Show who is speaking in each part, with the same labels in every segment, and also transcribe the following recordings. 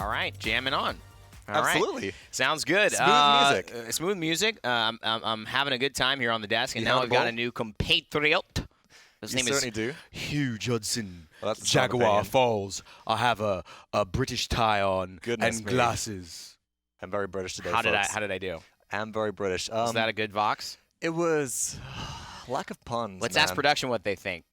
Speaker 1: All right, jamming on. All
Speaker 2: Absolutely.
Speaker 1: Right. Sounds good.
Speaker 2: Smooth music.
Speaker 1: Smooth music. I'm having a good time here on the desk, and
Speaker 2: You
Speaker 1: now
Speaker 2: having
Speaker 1: we've
Speaker 2: a
Speaker 1: got
Speaker 2: ball?
Speaker 1: a new compatriot. His
Speaker 2: You
Speaker 1: name
Speaker 2: certainly
Speaker 1: is
Speaker 2: do.
Speaker 1: Hugh Judson.
Speaker 2: Well, that's a strong opinion.
Speaker 1: Falls. I have a British tie on
Speaker 2: Goodness
Speaker 1: and
Speaker 2: me.
Speaker 1: glasses.
Speaker 2: I'm very British today,
Speaker 1: How did
Speaker 2: folks.
Speaker 1: I do?
Speaker 2: I'm very British.
Speaker 1: Was that a good Vox?
Speaker 2: It was lack of puns.
Speaker 1: Let's
Speaker 2: man.
Speaker 1: ask production what they think.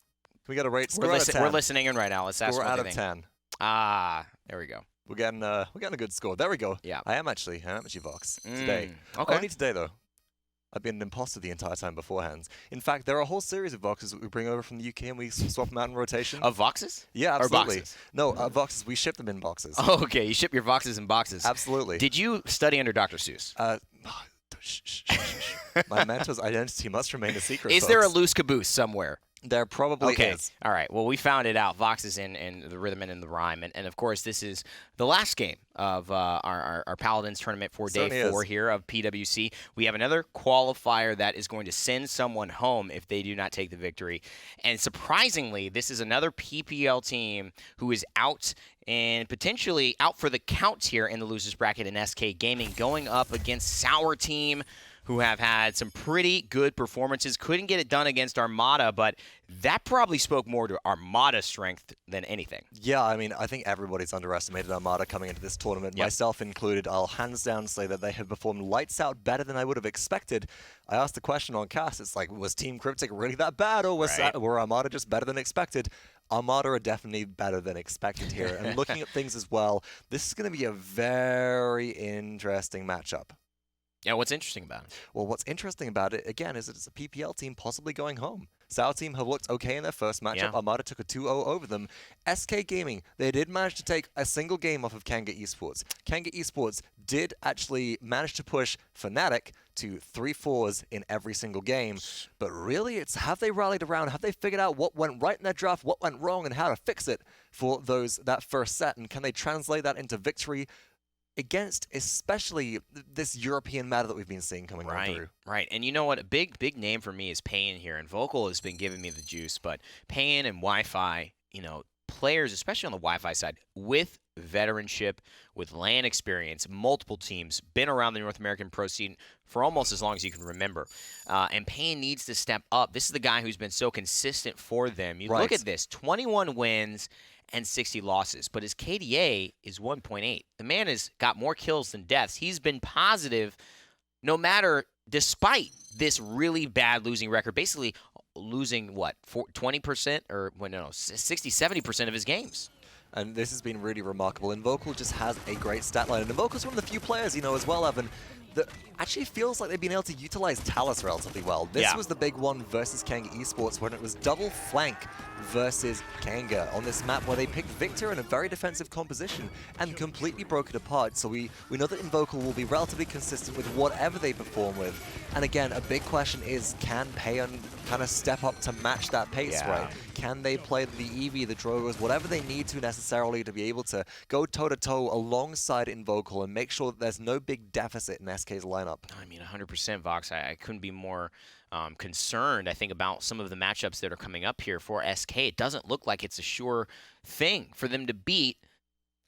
Speaker 2: We got to rate.
Speaker 1: We're,
Speaker 2: Score out of 10.
Speaker 1: we're listening in right now. Let's ask
Speaker 2: Score
Speaker 1: what
Speaker 2: out
Speaker 1: they
Speaker 2: of
Speaker 1: think.
Speaker 2: 10.
Speaker 1: There we go.
Speaker 2: We're getting a good score. There we go.
Speaker 1: Yeah.
Speaker 2: I am actually Vox today.
Speaker 1: Okay.
Speaker 2: Only today though. I've been an imposter the entire time beforehand. In fact, there are a whole series of Voxes that we bring over from the UK and we swap them out in rotation.
Speaker 1: Of Voxes?
Speaker 2: Yeah,
Speaker 1: Or
Speaker 2: absolutely.
Speaker 1: boxes?
Speaker 2: No, Voxes. We ship them in boxes.
Speaker 1: Oh, okay. You ship your Voxes in boxes.
Speaker 2: Absolutely.
Speaker 1: Did you study under Dr. Seuss?
Speaker 2: Shh, shh, shh, shh, shh. My mentor's identity must remain a secret.
Speaker 1: Is there a
Speaker 2: folks.
Speaker 1: loose caboose somewhere?
Speaker 2: There probably
Speaker 1: Okay.
Speaker 2: is.
Speaker 1: All right. Well, we found it out. Vox is in the rhythm and in the rhyme. And of course, this is the last game of our Paladins tournament for day
Speaker 2: Certainly
Speaker 1: 4
Speaker 2: is.
Speaker 1: here of PWC. We have another qualifier that is going to send someone home if they do not take the victory. And surprisingly, this is another PPL team who is out and potentially out for the count here in the losers bracket in SK Gaming, going up against Sour Team, who have had some pretty good performances. Couldn't get it done against Armada, but that probably spoke more to Armada's strength than anything.
Speaker 2: Yeah, I mean, I think everybody's underestimated Armada coming into this tournament,
Speaker 1: Yep.
Speaker 2: myself included. I'll hands down say that they have performed lights out better than I would have expected. I asked the question on cast, it's like, was Team Cryptic really that bad, or were Armada just better than expected? Armada are definitely better than expected here. And looking at things as well, this is going to be a very interesting matchup.
Speaker 1: Yeah, what's interesting about it?
Speaker 2: Well, what's interesting about it, again, is that it's a PPL team possibly going home. Sour Team have looked okay in their first matchup.
Speaker 1: Yeah.
Speaker 2: Armada took a 2-0 over them. SK Gaming, they did manage to take a single game off of Kanga Esports. Kanga Esports did actually manage to push Fnatic to 3-4s in every single game. But really, it's have they rallied around? Have they figured out what went right in their draft, what went wrong, and how to fix it for that first set? And can they translate that into victory against especially this European meta that we've been seeing coming on through?
Speaker 1: Right. And you know what? A big name for me is Payin here. And Vocal has been giving me the juice. But Payin and Wi-Fi, players, especially on the Wi-Fi side, with veteranship, with LAN experience, multiple teams, been around the North American pro scene for almost as long as you can remember. And Payin needs to step up. This is the guy who's been so consistent for them. You look at this, 21 wins and 60 losses, but his KDA is 1.8. The man has got more kills than deaths. He's been positive despite this really bad losing record, basically losing, 20% or, 60, 70% of his games.
Speaker 2: And this has been really remarkable. Invocal just has a great stat line. And Invocal's one of the few players, as well, Evan, that actually feels like they've been able to utilize Talus relatively well. This was the big one versus Kanga Esports when it was double flank versus Kanga on this map where they picked Victor in a very defensive composition and completely broke it apart. So we know that Invocal will be relatively consistent with whatever they perform with. And again, a big question is, can Payon kind of step up to match that pace, right? Can they play the Eevee, the Drogos, whatever they need to necessarily to be able to go toe-to-toe alongside Invocal and make sure that there's no big deficit in SK's lineup?
Speaker 1: I mean, 100% Vox. I couldn't be more concerned, I think, about some of the matchups that are coming up here for SK. It doesn't look like it's a sure thing for them to beat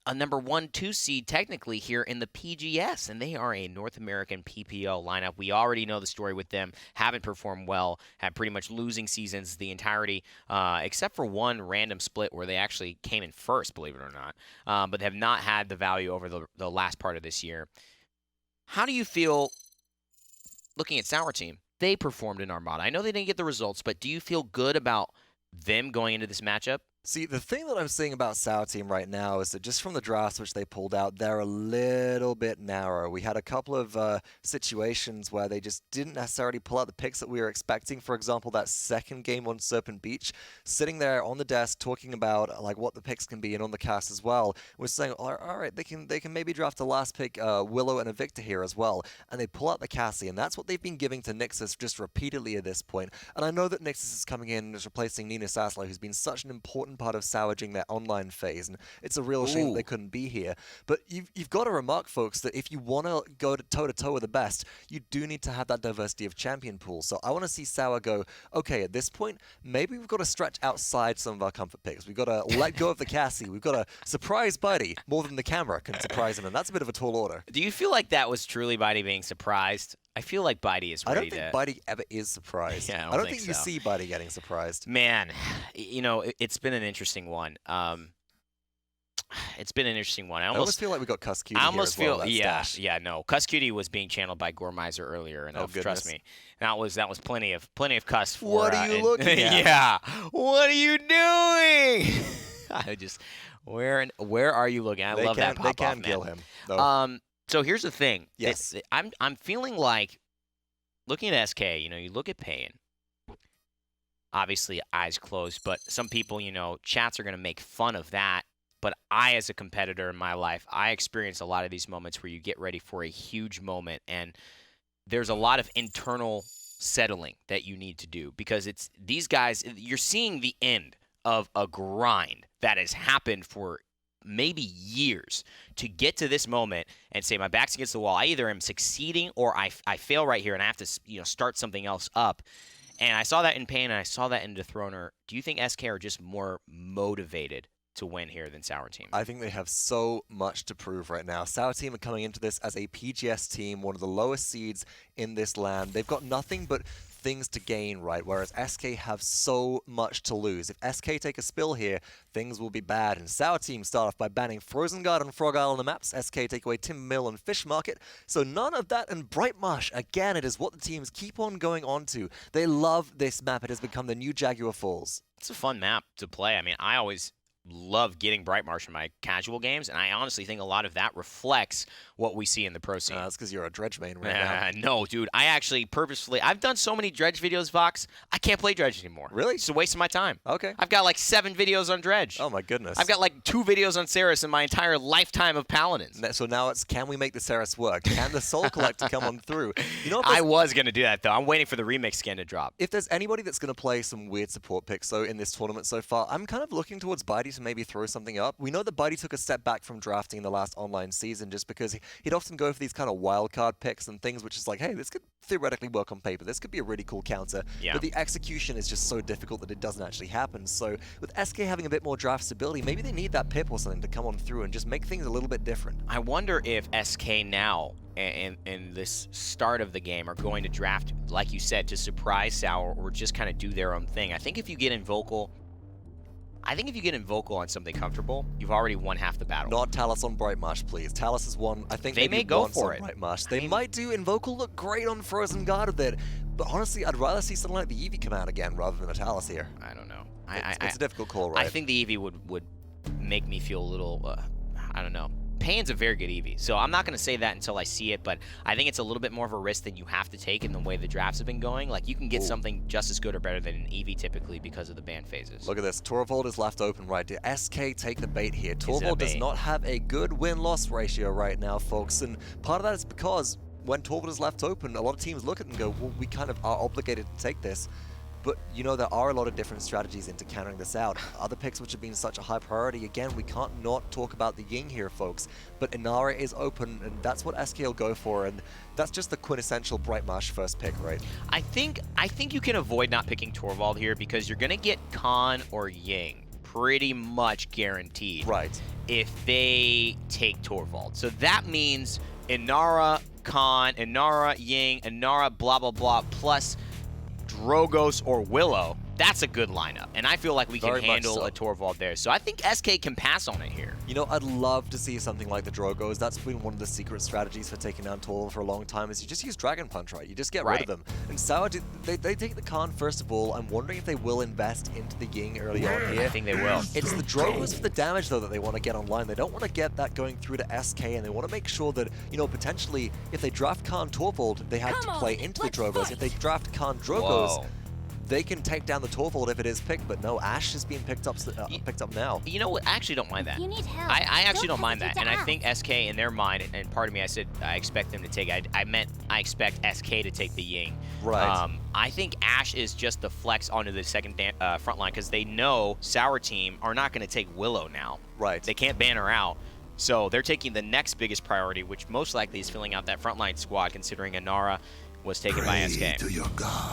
Speaker 1: a number 1-2 seed technically here in the PGS, and they are a North American PPL lineup. We already know the story with them. Haven't performed well, had pretty much losing seasons the entirety, except for one random split where they actually came in first, believe it or not, but have not had the value over the last part of this year. How do you feel looking at Sour Team? They performed in Armada. I know they didn't get the results, but do you feel good about them going into this matchup?
Speaker 2: See, the thing that I'm seeing about Sour Team right now is that just from the drafts which they pulled out, they're a little bit narrow. We had a couple of situations where they just didn't necessarily pull out the picks that we were expecting. For example, that second game on Serpent Beach, sitting there on the desk talking about like what the picks can be, and on the cast as well, was saying, all right, they can maybe draft a last pick, Willow and a Victor here as well, and they pull out the Cassie, and that's what they've been giving to Nixus just repeatedly at this point. And I know that Nixus is coming in and is replacing Nina Sassler, who's been such an important important part of salvaging their online phase, and it's a real shame that they couldn't be here. But you've got to remark, folks, that if you want to go toe-to-toe with the best, you do need to have that diversity of champion pool. So I want to see Sour go, okay, at this point, maybe we've got to stretch outside some of our comfort picks. We've got to let go of the Cassie. We've got to surprise Buddy more than the camera can surprise him, and that's a bit of a tall order.
Speaker 1: Do you feel like that was truly Buddy being surprised? I feel like Buddy is ready to...
Speaker 2: I don't think Buddy ever is surprised.
Speaker 1: Yeah,
Speaker 2: I don't think you see Buddy getting surprised.
Speaker 1: Man, you know, it's been an interesting one. It's been an interesting one. I almost
Speaker 2: feel like we got Cuss Cutie
Speaker 1: I almost
Speaker 2: here as well,
Speaker 1: feel, yeah, no. Cuss Cutie was being channeled by Gormizer earlier, and trust me, that was plenty of Cuss for.
Speaker 2: What are you looking at?
Speaker 1: Yeah, what are you doing? I just, where are you looking? I love that pop off, man.
Speaker 2: They can kill him. Though.
Speaker 1: So here's the thing.
Speaker 2: Yes.
Speaker 1: I'm feeling like, looking at SK, you know, you look at Pain. Obviously, eyes closed, but some people, you know, chats are going to make fun of that. But I, as a competitor in my life, I experience a lot of these moments where you get ready for a huge moment, and there's a lot of internal settling that you need to do, because it's these guys, you're seeing the end of a grind that has happened for maybe years to get to this moment and say, my back's against the wall. I either am succeeding or I fail right here, and I have to, you know, start something else up. And I saw that in Pain, and I saw that in Dethroner. Do you think SK are just more motivated to win here than Sour Team?
Speaker 2: I think they have so much to prove right now. Sour Team are coming into this as a PGS team, one of the lowest seeds in this land. They've got nothing but things to gain, right? Whereas SK have so much to lose. If SK take a spill here, things will be bad. And Sour Team start off by banning Frozen Guard and Frog Isle on the maps. SK take away Timber Mill and Fish Market. So none of that, and Bright Marsh, again, it is what the teams keep on going on to. They love this map. It has become the new Jaguar Falls.
Speaker 1: It's a fun map to play. I mean, I always love getting Bright Marsh in my casual games, and I honestly think a lot of that reflects what we see in the pro scene.
Speaker 2: That's because you're a Dredge main right now.
Speaker 1: No, dude. I actually purposefully... I've done so many Dredge videos, Vox, I can't play Dredge anymore.
Speaker 2: Really?
Speaker 1: It's a waste of my time.
Speaker 2: Okay.
Speaker 1: I've got like 7 videos on Dredge.
Speaker 2: Oh, my goodness.
Speaker 1: I've got like 2 videos on Ceres in my entire lifetime of Paladins.
Speaker 2: So now it's, can we make the Ceres work? Can the Soul Collector come on through? You know,
Speaker 1: I was going to do that, though. I'm waiting for the remix skin to drop.
Speaker 2: If there's anybody that's going to play some weird support picks, so in this tournament so far, I'm kind of looking towards Bitey to maybe throw something up. We know that Bitey took a step back from drafting in the last online season just because he'd often go for these kind of wildcard picks and things which is like, hey, this could theoretically work on paper. This could be a really cool counter.
Speaker 1: Yeah.
Speaker 2: But the execution is just so difficult that it doesn't actually happen. So with SK having a bit more draft stability, maybe they need that pip or something to come on through and just make things a little bit different.
Speaker 1: I wonder if SK now, in this start of the game, are going to draft, like you said, to surprise Sour or just kind of do their own thing. I think if you get in vocal on something comfortable, you've already won half the battle.
Speaker 2: Not Talus on Bright Marsh, please. Talus has won, I think,
Speaker 1: they may go for it.
Speaker 2: Bright Marsh. They might do. Invocal look great on Frozen Guard with it, but honestly, I'd rather see something like the Eevee come out again rather than a Talus here.
Speaker 1: I don't know.
Speaker 2: It's a difficult call, right?
Speaker 1: I think the Eevee would make me feel a little, I don't know. Pain's a very good Eevee, so I'm not going to say that until I see it, but I think it's a little bit more of a risk than you have to take in the way the drafts have been going. Like, you can get something just as good or better than an Eevee typically because of the ban phases.
Speaker 2: Look at this. Torvald is left open right here. SK take the bait here. Torvald does not have a good win-loss ratio right now, folks, and part of that is because when Torvald is left open, a lot of teams look at it and go, well, we kind of are obligated to take this. But, you know, there are a lot of different strategies into countering this out. Other picks which have been such a high priority, again, we can't not talk about the Ying here, folks. But Inara is open, and that's what SK will go for, and that's just the quintessential Bright Marsh first pick, right?
Speaker 1: I think you can avoid not picking Torvald here because you're going to get Khan or Ying pretty much guaranteed.
Speaker 2: Right.
Speaker 1: If they take Torvald. So that means Inara, Khan, Inara, Ying, Inara, blah, blah, blah, plus Drogos or Willow. That's a good lineup, and I feel like we can handle a Torvald there. So I think SK can pass on it here.
Speaker 2: You know, I'd love to see something like the Drogos. That's been one of the secret strategies for taking down Torvald for a long time, is you just use Dragon Punch, right? You just get rid of them. And Sour, they take the Khan first of all. I'm wondering if they will invest into the Ying early on here.
Speaker 1: I think they will.
Speaker 2: It's the Drogos for the damage, though, that they want to get online. They don't want to get that going through to SK, and they want to make sure that, you know, potentially, if they draft Khan Torvald, they have to play into the Drogos. If they draft Khan Drogos, they can take down the Torvald if it is picked, but no, Ashe is being picked up now.
Speaker 1: You know what? I actually don't mind that.
Speaker 3: You need help.
Speaker 1: I actually don't mind that.
Speaker 3: hesitate
Speaker 1: And
Speaker 3: to
Speaker 1: I think SK, in their mind, and part of me, I said I expect them to take it. I meant I expect SK to take the Ying.
Speaker 2: Right.
Speaker 1: I think Ashe is just the flex onto the second front line because they know Sour Team are not going to take Willow now.
Speaker 2: Right.
Speaker 1: They can't ban her out. So they're taking the next biggest priority, which most likely is filling out that frontline squad, considering Inara was taken by SK.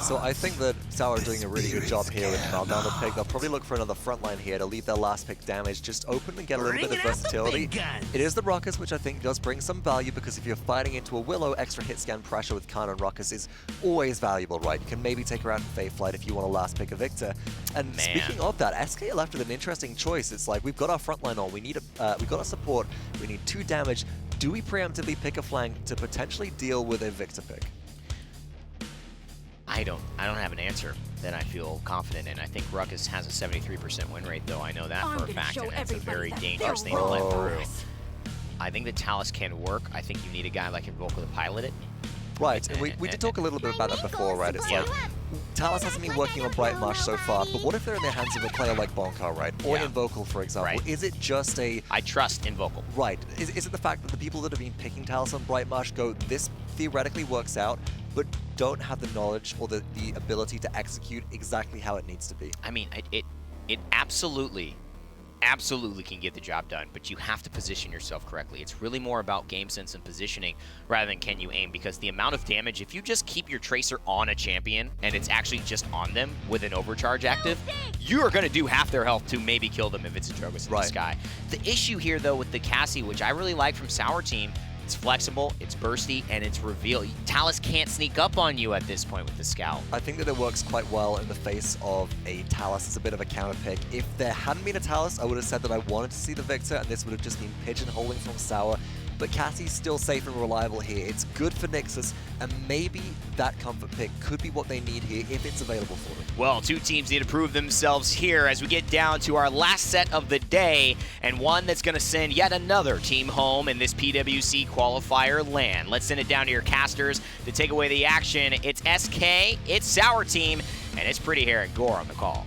Speaker 2: So I think that Sour are doing a really good job here with Meltdown the pick. They'll probably look for another frontline here to leave their last pick damage just open and get a little bit of versatility. It is the Ruckus, which I think does bring some value, because if you're fighting into a Willow, extra hit scan pressure with Khan and Ruckus is always valuable, right? You can maybe take her out in Fae Flight if you want to last pick a Victor. And speaking of that, SK are left with an interesting choice. It's like, we've got our frontline on, we've got our support, we need 2 damage. Do we preemptively pick a flank to potentially deal with a Victor pick?
Speaker 1: I don't have an answer that I feel confident in. I think Ruckus has a 73% win rate, though. I know that for a fact, and it's a very dangerous thing to let through. I think the Talus can work. I think you need a guy like Invoker to pilot it.
Speaker 2: Right, and we did talk a little bit about that before, right? It's like, Talus hasn't been working on Bright Marsh so far, but what if they're in the hands of a player like Bonkar, right? Or Invocal, for example.
Speaker 1: Right.
Speaker 2: Is it just a...
Speaker 1: I trust Invocal.
Speaker 2: Right. Is it the fact that the people that have been picking Talus on Bright Marsh go, this theoretically works out, but don't have the knowledge or the ability to execute exactly how it needs to be?
Speaker 1: I mean, it absolutely can get the job done, but you have to position yourself correctly. It's really more about game sense and positioning rather than can you aim, because the amount of damage, if you just keep your Tracer on a champion and it's actually just on them with an overcharge active, you are going to do half their health to maybe kill them if it's a Drogus in the sky. The issue here, though, with the Cassie, which I really like from Sour Team, it's flexible, it's bursty, and it's reveal. Talus can't sneak up on you at this point with the Scout.
Speaker 2: I think that it works quite well in the face of a Talus as a bit of a counter pick. If there hadn't been a Talus, I would have said that I wanted to see the Victor, and this would have just been pigeonholing from Sour. But Cassie's still safe and reliable here. It's good for Nixus, and maybe that comfort pick could be what they need here if it's available for them.
Speaker 1: Well, 2 teams need to prove themselves here as we get down to our last set of the day, and one that's going to send yet another team home in this PWC qualifier land. Let's send it down to your casters to take away the action. It's SK, it's Sour Team, and it's Pretty Hair and Gore on the call.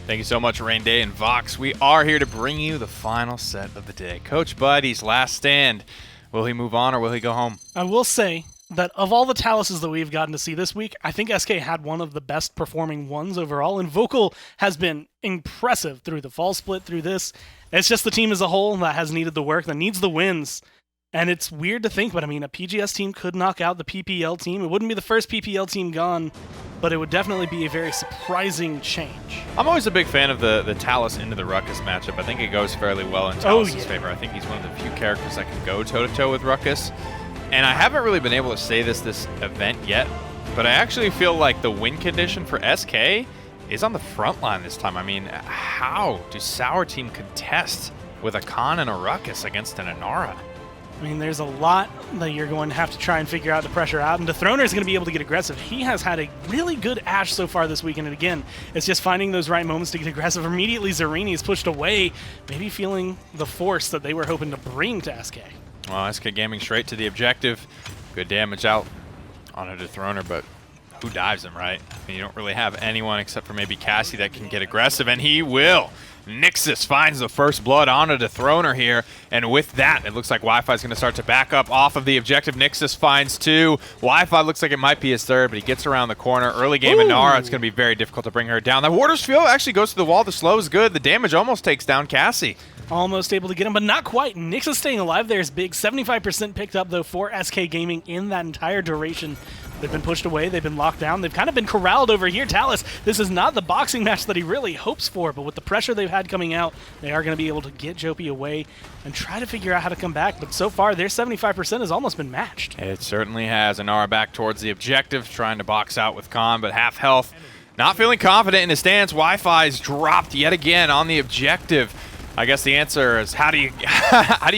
Speaker 4: Thank you so much, Rain Day and Vox. We are here to bring you the final set of the day. Coach Buddy's last stand. Will he move on or will he go home?
Speaker 5: I will say that of all the Taluses that we've gotten to see this week, I think SK had one of the best performing ones overall, and Vocal has been impressive through the fall split, through this. It's just the team as a whole that has needed the work, that needs the wins. And it's weird to think, but I mean, a PGS team could knock out the PPL team. It wouldn't be the first PPL team gone, but it would definitely be a very surprising change.
Speaker 4: I'm always a big fan of the Talus into the Ruckus matchup. I think it goes fairly well in Talus' favor. I think he's one of the few characters that can go toe-to-toe with Ruckus. And I haven't really been able to say this event yet, but I actually feel like the win condition for SK is on the front line this time. I mean, how do Sour Team contest with a Khan and a Ruckus against an Inara?
Speaker 5: I mean, there's a lot that you're going to have to try and figure out the pressure out, and Dethroner is going to be able to get aggressive. He has had a really good Ashe so far this weekend, and again, it's just finding those right moments to get aggressive. Immediately, Zarini is pushed away, maybe feeling the force that they were hoping to bring to SK.
Speaker 4: Well, SK Gaming straight to the objective. Good damage out on a Dethroner, but who dives him, right? I mean, you don't really have anyone except for maybe Cassie that can get aggressive, and he will. Nixus finds the first blood on a Dethroner here, and with that, it looks like Wi-Fi is going to start to back up off of the objective. Nixus finds 2. Wi-Fi looks like it might be his 3rd, but he gets around the corner. Early game Inara, it's going to be very difficult to bring her down. That Warder's Field actually goes to the wall. The slow is good. The damage almost takes down Cassie.
Speaker 5: Almost able to get him, but not quite. Nixus staying alive there is big. 75% picked up, though, for SK Gaming in that entire duration. They've been pushed away. They've been locked down. They've kind of been corralled over here. Talus, this is not the boxing match that he really hopes for, but with the pressure they've had coming out, they are going to be able to get Jopi away and try to figure out how to come back. But so far, their 75% has almost been matched.
Speaker 4: It certainly has. Inara back towards the objective, trying to box out with Khan, but half health. Not feeling confident in his stance. Wi-Fi's dropped yet again on the objective. I guess the answer is how do you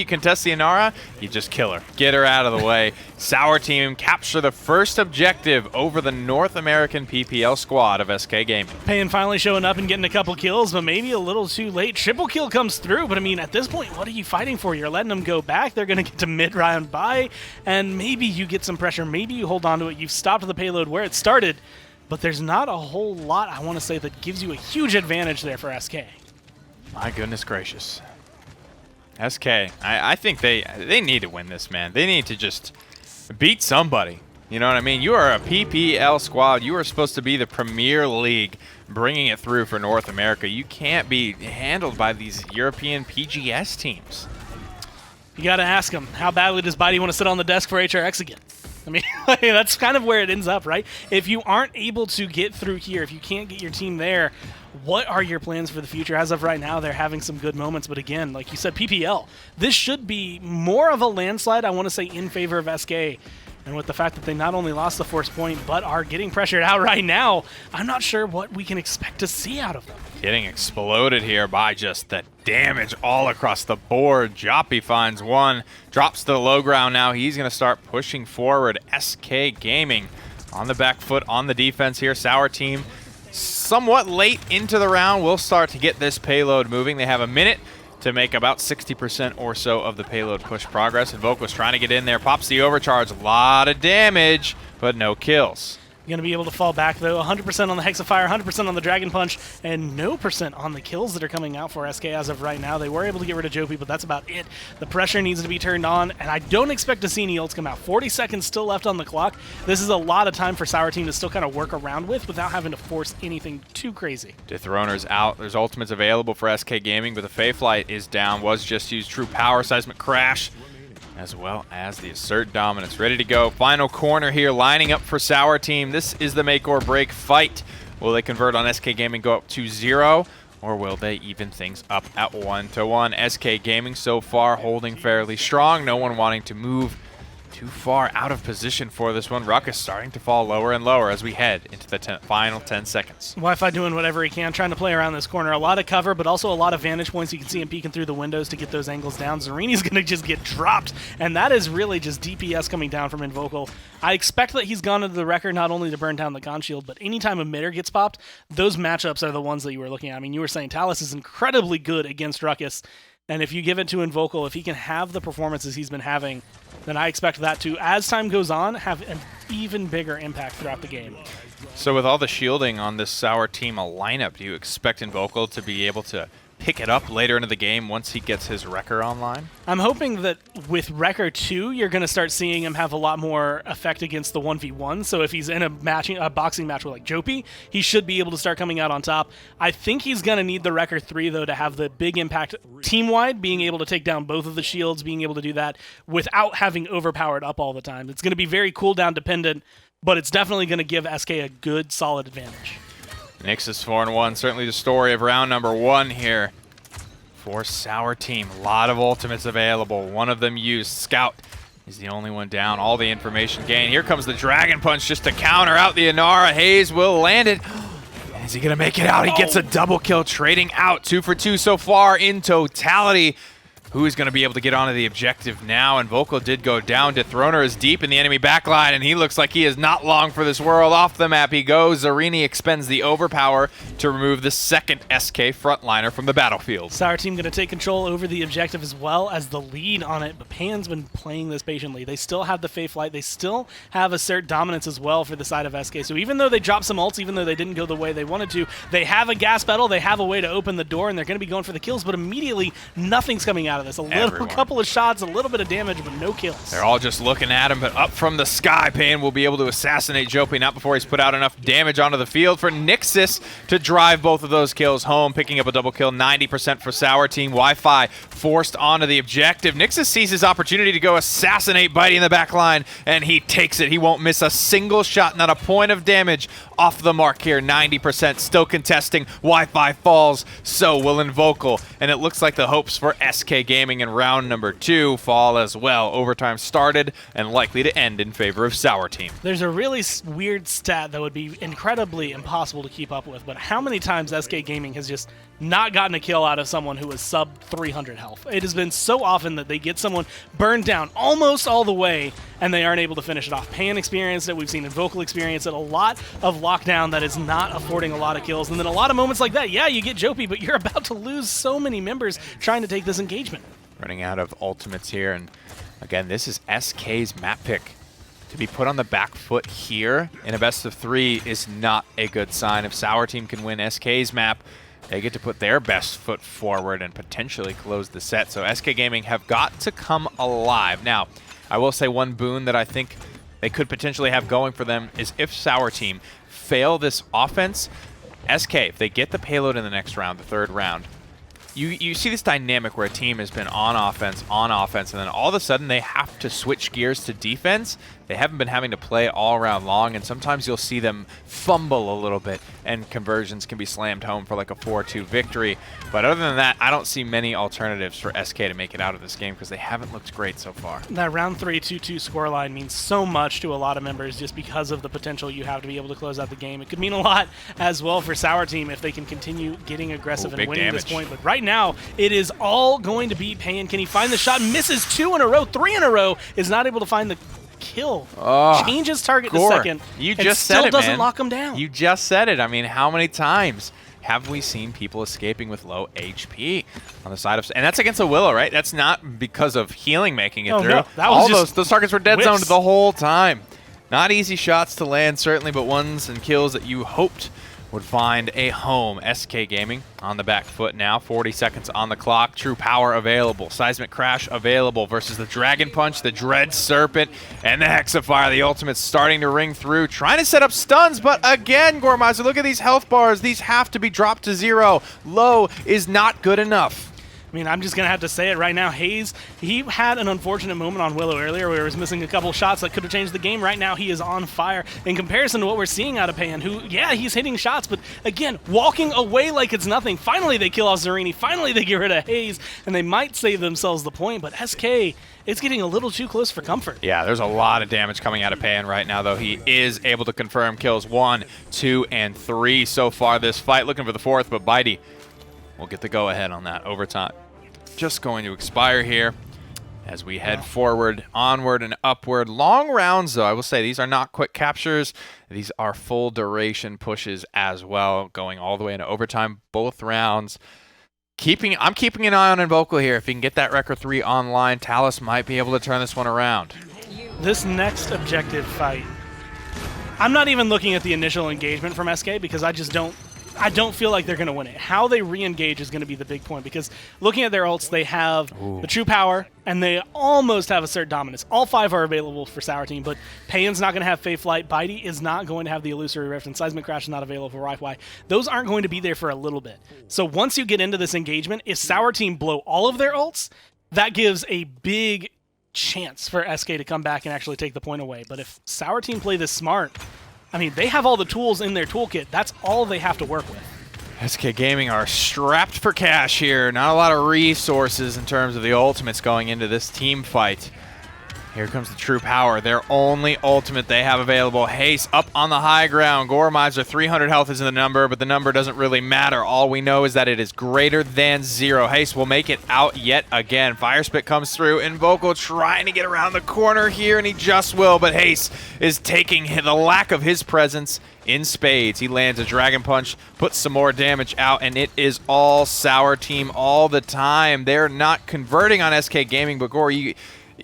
Speaker 4: contest the Inara? You just kill her. Get her out of the way. Sour Team capture the first objective over the North American PPL squad of SK Gaming.
Speaker 5: Payin finally showing up and getting a couple kills, but maybe a little too late. Triple kill comes through, but I mean, at this point, what are you fighting for? You're letting them go back. They're going to get to mid-round bye, and maybe you get some pressure. Maybe you hold on to it. You've stopped the payload where it started. but there's not a whole lot, I want to say, that gives you a huge advantage there for SK.
Speaker 4: My goodness gracious. SK, I think they need to win this, man. They need to just beat somebody. You know what I mean? You are a PPL squad. You are supposed to be the Premier League, bringing it through for North America. You can't be handled by these European PGS teams.
Speaker 5: You got to ask him, how badly does Bitey want to sit on the desk for HRX again? I mean, that's kind of where it ends up, right? If you aren't able to get through here, if you can't get your team there, what are your plans for the future? As of right now, they're having some good moments, but again, like you said, PPL, this should be more of a landslide, I want to say, in favor of SK. And with the fact that they not only lost the force point, but are getting pressured out right now, I'm not sure what we can expect to see out of them.
Speaker 4: Getting exploded here by just the damage all across the board. Joppy finds one, drops to the low ground now. He's going to start pushing forward. SK Gaming on the back foot on the defense here. Sour Team somewhat late into the round will start to get this payload moving. They have a minute to make about 60% or so of the payload push progress. And Vokal's trying to get in there, pops the overcharge, a lot of damage, but no kills.
Speaker 5: Going to be able to fall back, though. 100% on the Hexafire, 100% on the Dragon Punch, and no % on the kills that are coming out for SK as of right now. They were able to get rid of Jopi, but that's about it. The pressure needs to be turned on, and I don't expect to see any ults come out. 40 seconds still left on the clock. This is a lot of time for Sour Team to still kind of work around with without having to force anything too crazy.
Speaker 4: Dethroner's out. There's ultimates available for SK Gaming, but the Fae Flight is down. Was just used True Power, Seismic Crash, as well as the Assert Dominance. Ready to go. Final corner here, lining up for Sour Team. This is the make or break fight. Will they convert on SK Gaming, go up to 0, or will they even things up at 1-1? SK Gaming so far holding fairly strong. No one wanting to move too far out of position for this one. Ruckus starting to fall lower and lower as we head into the final 10 seconds.
Speaker 5: Wi-Fi doing whatever he can, trying to play around this corner. A lot of cover, but also a lot of vantage points. You can see him peeking through the windows to get those angles down. Zarini's going to just get dropped, and that is really just DPS coming down from Invocal. I expect that he's gone into the record not only to burn down the Gon Shield, but anytime a emitter gets popped, those matchups are the ones that you were looking at. I mean, you were saying Talus is incredibly good against Ruckus, and if you give it to Invocal, if he can have the performances he's been having, then I expect that to, as time goes on, have an even bigger impact throughout the game.
Speaker 4: So with all the shielding on this Sour Team lineup, do you expect Invocal to be able to pick it up later into the game once he gets his Wrecker online?
Speaker 5: I'm hoping that with Wrecker 2, you're going to start seeing him have a lot more effect against the 1v1. So if he's in a boxing match with like Jopi, he should be able to start coming out on top. I think he's going to need the Wrecker 3, though, to have the big impact team-wide, being able to take down both of the shields, being able to do that without having overpowered up all the time. It's going to be very cooldown dependent, but it's definitely going to give SK a good, solid advantage.
Speaker 4: Nixus 4-1, certainly the story of round number 1 here for Sour Team. A lot of ultimates available, one of them used. Scout is the only one down, all the information gained. Here comes the Dragon Punch just to counter out the Inara. Hayes will land it. Is he gonna make it out? He gets a double kill, trading out. 2 for 2 so far in totality. Who is going to be able to get onto the objective now? And Vocal did go down. Dethroner is deep in the enemy backline, and he looks like he is not long for this world. Off the map he goes. Zarini expends the overpower to remove the second SK frontliner from the battlefield.
Speaker 5: Sour Team going to take control over the objective as well as the lead on it, but Pan's been playing this patiently. They still have the Fae Flight. They still have Assert Dominance as well for the side of SK. So even though they dropped some ults, even though they didn't go the way they wanted to, they have a gas pedal, they have a way to open the door, and they're going to be going for the kills, but immediately nothing's coming out of this. A couple of shots, a little bit of damage, but no kills.
Speaker 4: They're all just looking at him, but up from the sky, Payne will be able to assassinate Jopi, not before he's put out enough damage onto the field for Nixus to drive both of those kills home, picking up a double kill, 90% for Sour Team. Wi-Fi forced onto the objective. Nixus sees his opportunity to go assassinate Bitey in the back line, and he takes it. He won't miss a single shot, not a point of damage off the mark here. 90% still contesting. Wi-Fi falls, so will Invocal, and it looks like the hopes for SK Gaming in round number 2 fall as well. Overtime started and likely to end in favor of Sour Team.
Speaker 5: There's a really weird stat that would be incredibly impossible to keep up with, but how many times SK Gaming has just not gotten a kill out of someone who is sub 300 health? It has been so often that they get someone burned down almost all the way and they aren't able to finish it off. Pan experienced it, we've seen Invocal experience it, a lot of lockdown that is not affording a lot of kills, and then a lot of moments like that, yeah, you get Jopi, but you're about to lose so many members trying to take this engagement.
Speaker 4: Running out of ultimates here, and again, this is SK's map pick to be put on the back foot here in a best of 3 is not a good sign. If Sour Team can win SK's map, they get to put their best foot forward and potentially close the set. So SK Gaming have got to come alive. Now, I will say one boon that I think they could potentially have going for them is if Sour Team fail this offense, SK, if they get the payload in the next round, the 3rd round, you see this dynamic where a team has been on offense, and then all of a sudden they have to switch gears to defense. They haven't been having to play all round long, and sometimes you'll see them fumble a little bit, and conversions can be slammed home for like a 4-2 victory. But other than that, I don't see many alternatives for SK to make it out of this game because they haven't looked great so far.
Speaker 5: That round 3 2-2 scoreline means so much to a lot of members just because of the potential you have to be able to close out the game. It could mean a lot as well for Sour Team if they can continue getting aggressive and winning this point. But right now, it is all going to be Payan. Can he find the shot? Misses 2 in a row, 3 in a row, is not able to find the kill. Changes target to second.
Speaker 4: You
Speaker 5: and
Speaker 4: just
Speaker 5: still
Speaker 4: said it,
Speaker 5: doesn't
Speaker 4: man.
Speaker 5: lock him down.
Speaker 4: You just said it. I mean, how many times have we seen people escaping with low HP on the side of... And that's against a Willow, right? That's not because of healing making it through.
Speaker 5: No, that was
Speaker 4: all
Speaker 5: just
Speaker 4: those targets were dead
Speaker 5: whiffs.
Speaker 4: zoned the whole time. Not easy shots to land, certainly, but ones and kills that you hoped would find a home. SK Gaming on the back foot now. 40 seconds on the clock. True Power available. Seismic Crash available versus the Dragon Punch, the Dread Serpent, and the Hexafire. The ultimate's starting to ring through. Trying to set up stuns, but again, Gormizer, look at these health bars. These have to be dropped to 0. Low is not good enough.
Speaker 5: I mean, I'm just going to have to say it right now. Hayes, he had an unfortunate moment on Willow earlier where he was missing a couple shots that could have changed the game. Right now, he is on fire in comparison to what we're seeing out of Payan, who, yeah, he's hitting shots, but again, walking away like it's nothing. Finally, they kill off Zarini. Finally, they get rid of Hayes, and they might save themselves the point, but SK, it's getting a little too close for comfort.
Speaker 4: Yeah, there's a lot of damage coming out of Payan right now, though. He is able to confirm kills 1, 2, and 3 so far this fight. Looking for the 4th, but Bitey will get the go-ahead on that overtime. Just going to expire here as we head forward, onward, and upward. Long rounds, though. I will say these are not quick captures. These are full duration pushes as well, going all the way into overtime, both rounds. I'm keeping an eye on Invocal here. If he can get that Record 3 online, Talus might be able to turn this one around.
Speaker 5: This next objective fight, I'm not even looking at the initial engagement from SK because I don't feel like they're going to win it. How they re-engage is going to be the big point because looking at their ults, they have the True Power, and they almost have Assert Dominance. All 5 are available for Sour Team, but Payan's not going to have Fey Flight. Bitey is not going to have the Illusory Rift, and Seismic Crash is not available for Wi-Fi. Those aren't going to be there for a little bit. So once you get into this engagement, if Sour Team blow all of their ults, that gives a big chance for SK to come back and actually take the point away. But if Sour Team play this smart, I mean, they have all the tools in their toolkit. That's all they have to work with.
Speaker 4: SK Gaming are strapped for cash here. Not a lot of resources in terms of the ultimates going into this team fight. Here comes the True Power, their only ultimate they have available. Haste up on the high ground. Gormizer, 300 health is in the number, but the number doesn't really matter. All we know is that it is greater than 0. Haste will make it out yet again. Fire Spit comes through. Invocal trying to get around the corner here, and he just will, but Haste is taking the lack of his presence in spades. He lands a Dragon Punch, puts some more damage out, and it is all Sour Team all the time. They're not converting on SK Gaming, but Gore,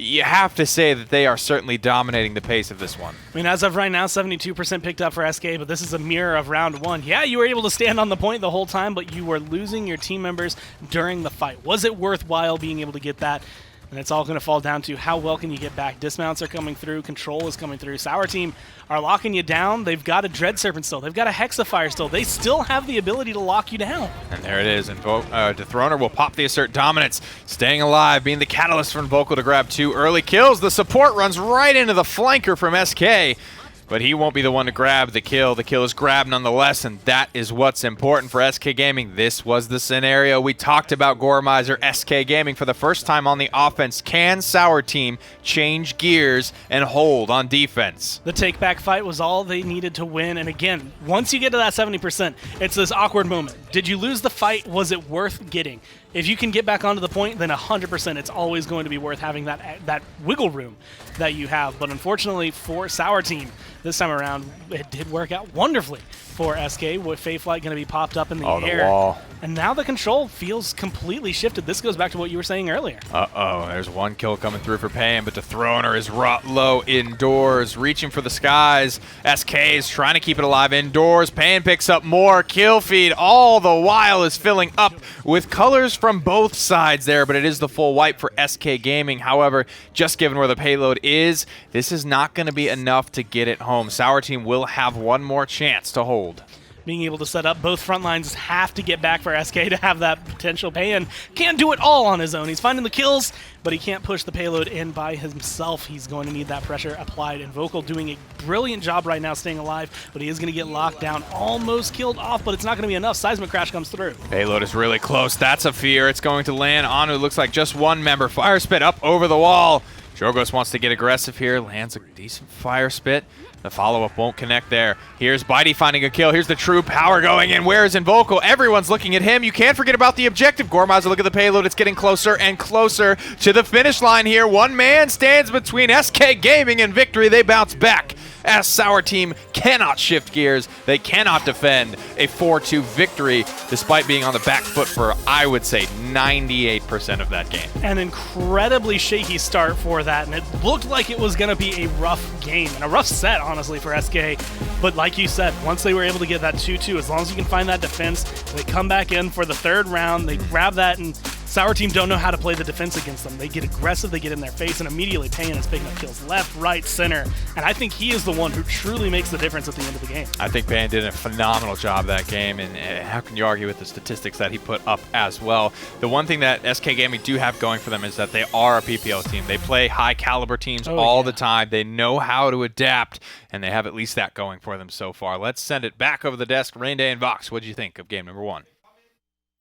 Speaker 4: you have to say that they are certainly dominating the pace of this one.
Speaker 5: I mean, as of right now, 72% picked up for SK, but this is a mirror of round 1. Yeah, you were able to stand on the point the whole time, but you were losing your team members during the fight. Was it worthwhile being able to get that? And it's all going to fall down to how well can you get back. Dismounts are coming through. Control is coming through. Sour Team are locking you down. They've got a Dread Serpent still. They've got a Hexafire still. They still have the ability to lock you down.
Speaker 4: And there it is. Dethroner will pop the Assert Dominance. Staying alive, being the catalyst for Invocal to grab 2 early kills. The support runs right into the flanker from SK. But he won't be the one to grab the kill. The kill is grabbed nonetheless, and that is what's important for SK Gaming. This was the scenario we talked about. Gormizer, SK Gaming for the first time on the offense. Can Sour Team change gears and hold on defense?
Speaker 5: The take-back fight was all they needed to win, and again, once you get to that 70%, it's this awkward moment. Did you lose the fight? Was it worth getting? If you can get back onto the point, then 100% it's always going to be worth having that wiggle room that you have. But unfortunately for Sour Team, this time around, it did work out wonderfully for SK, with Fae Flight going to be popped up in the
Speaker 4: Oh,
Speaker 5: air.
Speaker 4: the wall.
Speaker 5: And now the control feels completely shifted. This goes back to what you were saying earlier.
Speaker 4: Uh-oh, there's one kill coming through for Payan, but the Throner is low indoors, reaching for the skies. SK is trying to keep it alive indoors. Payan picks up more. Kill feed all the while is filling up with colors from both sides there, but it is the full wipe for SK Gaming. However, just given where the payload is, this is not going to be enough to get it home. Sour Team will have one more chance to hold.
Speaker 5: Being able to set up both front lines have to get back for SK to have that potential. Payan can't do it all on his own. He's finding the kills, but he can't push the payload in by himself. He's going to need that pressure applied, and Vocal doing a brilliant job right now staying alive, but he is going to get locked down, almost killed off, but it's not going to be enough. Seismic Crash comes through.
Speaker 4: Payload is really close. That's a fear. It's going to land on who looks like just one member. Fire Spit up over the wall. Drogos wants to get aggressive here. Lands a decent Fire Spit. The follow-up won't connect there. Here's Bitey finding a kill. Here's the true power going in. Where is Invocal? Everyone's looking at him. You can't forget about the objective. Gormaz, look at the payload. It's getting closer and closer to the finish line here. One man stands between SK Gaming and victory. They bounce back as Sour Team cannot shift gears. They cannot defend a 4-2 victory despite being on the back foot for, I would say, 98% of that game.
Speaker 5: An incredibly shaky start for that, and it looked like it was going to be a rough game and a rough set, honestly, for SK. But like you said, once they were able to get that 2-2, as long as you can find that defense, they come back in for the third round, they grab that, and Sour Team don't know how to play the defense against them. They get aggressive, they get in their face, and immediately Payan is picking up kills left, right, center. And I think he is the one who truly makes the difference at the end of the game.
Speaker 4: I think Payan did a phenomenal job that game, and how can you argue with the statistics that he put up as well? The one thing that SK Gaming do have going for them is that they are a PPL team. They play high-caliber teams all the time. They know how to adapt, and they have at least that going for them so far. Let's send it back over the desk. Rain Day and Vox, what did you think of game number 1?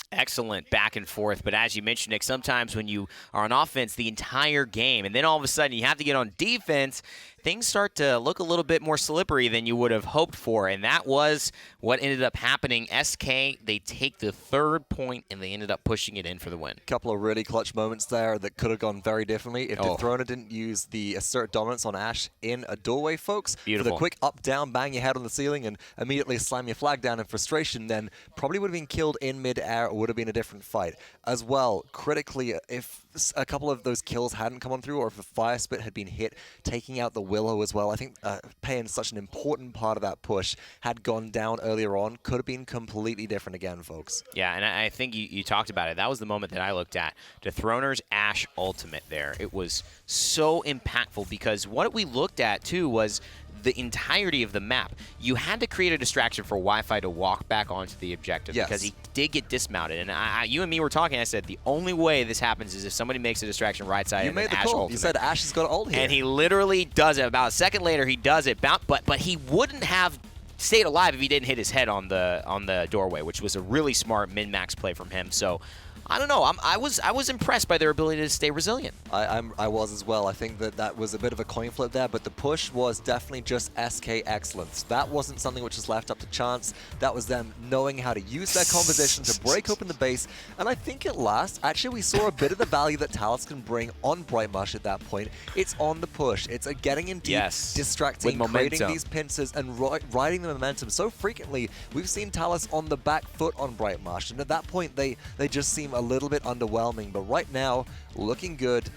Speaker 1: Excellent back and forth, but as you mentioned, Nick, sometimes when you are on offense the entire game and then all of a sudden you have to get on defense, things start to look a little bit more slippery than you would have hoped for, and that was what ended up happening. SK, they take the third point, and they ended up pushing it in for the win.
Speaker 2: Couple of really clutch moments there that could have gone very differently if Dethrona didn't use the assert dominance on Ash in a doorway, folks.
Speaker 1: Beautiful.
Speaker 2: For the quick up-down, bang your head on the ceiling, and immediately slam your flag down in frustration, then probably would have been killed in mid-air, or would have been a different fight. As well, critically, if a couple of those kills hadn't come on through, or if the Fire Spit had been hit, taking out the Willow as well, I think Payan, such an important part of that push, had gone down earlier on, could have been completely different again, folks.
Speaker 1: Yeah, and I think you talked about it. That was the moment that I looked at. Dethroner's Ash ultimate there. It was so impactful because what we looked at, too, was the entirety of the map. You had to create a distraction for Wi-Fi to walk back onto the objective because he did get dismounted. And you and me were talking. I said the only way this happens is if somebody makes a distraction right side.
Speaker 2: You made the call.
Speaker 1: Ultimate.
Speaker 2: You said Ash has got ult here.
Speaker 1: And he literally does it. About a second later, he does it. But he wouldn't have stayed alive if he didn't hit his head on the doorway, which was a really smart min-max play from him. So I don't know. I was impressed by their ability to stay resilient.
Speaker 2: I was as well. I think that was a bit of a coin flip there, but the push was definitely just SK excellence. That wasn't something which was left up to chance. That was them knowing how to use their composition to break open the base. And I think at last, actually, we saw a bit of the value that Talus can bring on Bright Marsh at that point. It's on the push. It's getting in deep, distracting, creating these pincers, and riding the momentum. So frequently, we've seen Talus on the back foot on Bright Marsh, and at that point, they just seem a little bit underwhelming, but right now, looking good,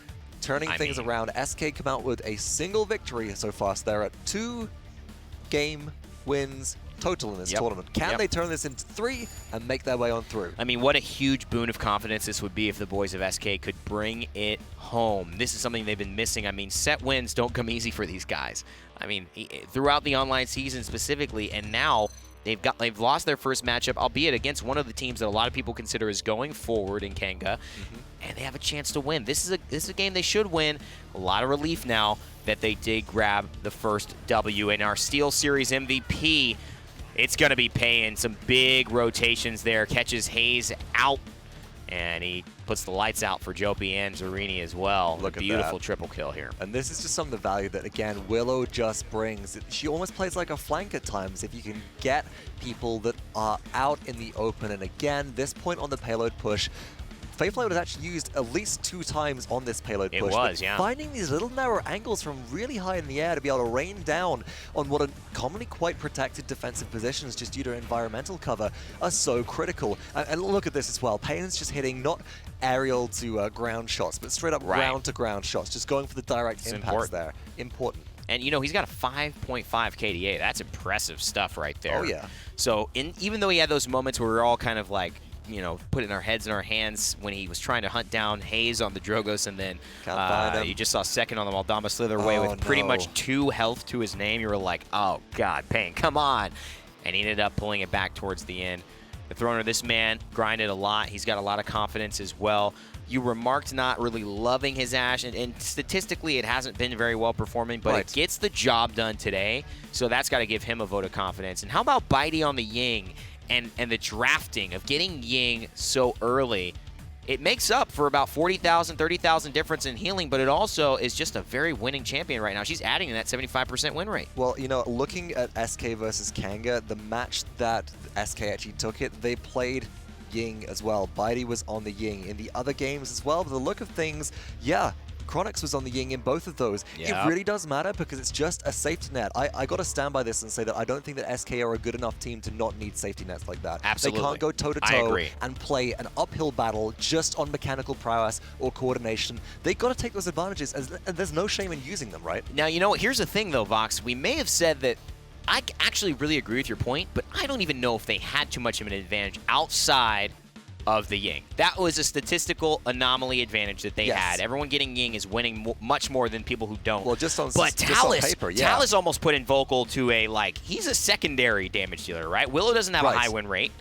Speaker 2: turning things around. SK come out with a single victory so far, so they're at 2 game wins total in this tournament. Can they turn this into 3 and make their way on through?
Speaker 1: I mean, what a huge boon of confidence this would be if the boys of SK could bring it home. This is something they've been missing. I mean, set wins don't come easy for these guys. I mean, throughout the online season specifically, and now they've lost their first matchup, albeit against one of the teams that a lot of people consider is going forward in Kanga, and they have a chance to win. This is a game they should win. A lot of relief now that they did grab the first W. In our Steel Series MVP, it's going to be Payan some big rotations there. Catches Hayes out, and he puts the lights out for Jopi and Zarini as well.
Speaker 2: Look at
Speaker 1: beautiful
Speaker 2: that.
Speaker 1: Triple kill here.
Speaker 2: And this is just some of the value that, again, Willow just brings. She almost plays like a flank at times if you can get people that are out in the open. And again, this point on the payload push, Faithflight was actually used at least 2 times on this payload push.
Speaker 1: It was, yeah.
Speaker 2: Finding these little narrow angles from really high in the air to be able to rain down on what are commonly quite protected defensive positions just due to environmental cover are so critical. And look at this as well. Pain's just hitting not aerial to ground shots, but straight up ground to ground shots, just going for the direct impacts there. Important.
Speaker 1: And, you know, he's got a 5.5 KDA. That's impressive stuff right there.
Speaker 2: Oh, yeah.
Speaker 1: So even though he had those moments where we were all kind of like, you know, putting our heads in our hands when he was trying to hunt down Hayes on the Drogos, and then you just saw second on the Maldama slither away with pretty much 2 health to his name. You were like, oh, God, Pain, come on. And he ended up pulling it back towards the end. The thrower, this man, grinded a lot. He's got a lot of confidence as well. You remarked not really loving his Ashe, and statistically it hasn't been very well performing, but it gets the job done today, so that's got to give him a vote of confidence. And how about Bitey on the Ying and the drafting of getting Ying so early? It makes up for about 40,000, 30,000 difference in healing, but it also is just a very winning champion right now. She's adding to that 75% win rate.
Speaker 2: Well, you know, looking at SK versus Kanga, the match that SK actually took it, they played Ying as well. Bitey was on the Ying in the other games as well. But the look of things, yeah, Chronix was on the Ying in both of those. It really does matter because it's just a safety net. I got to stand by this and say that I don't think that SK are a good enough team to not need safety nets like that.
Speaker 1: Absolutely.
Speaker 2: They can't go toe-to-toe and play an uphill battle just on mechanical prowess or coordination. They got to take those advantages, and there's no shame in using them, right?
Speaker 1: Now, you know what? Here's the thing, though, Vox. We may have said that I actually really agree with your point, but I don't even know if they had too much of an advantage outside of the Ying. That was a statistical anomaly advantage that they had. Everyone getting Ying is winning much more than people who don't.
Speaker 2: Well, just on paper,
Speaker 1: Talus almost put in Vocal to a, like, he's a secondary damage dealer, right? Willow doesn't have a high win rate.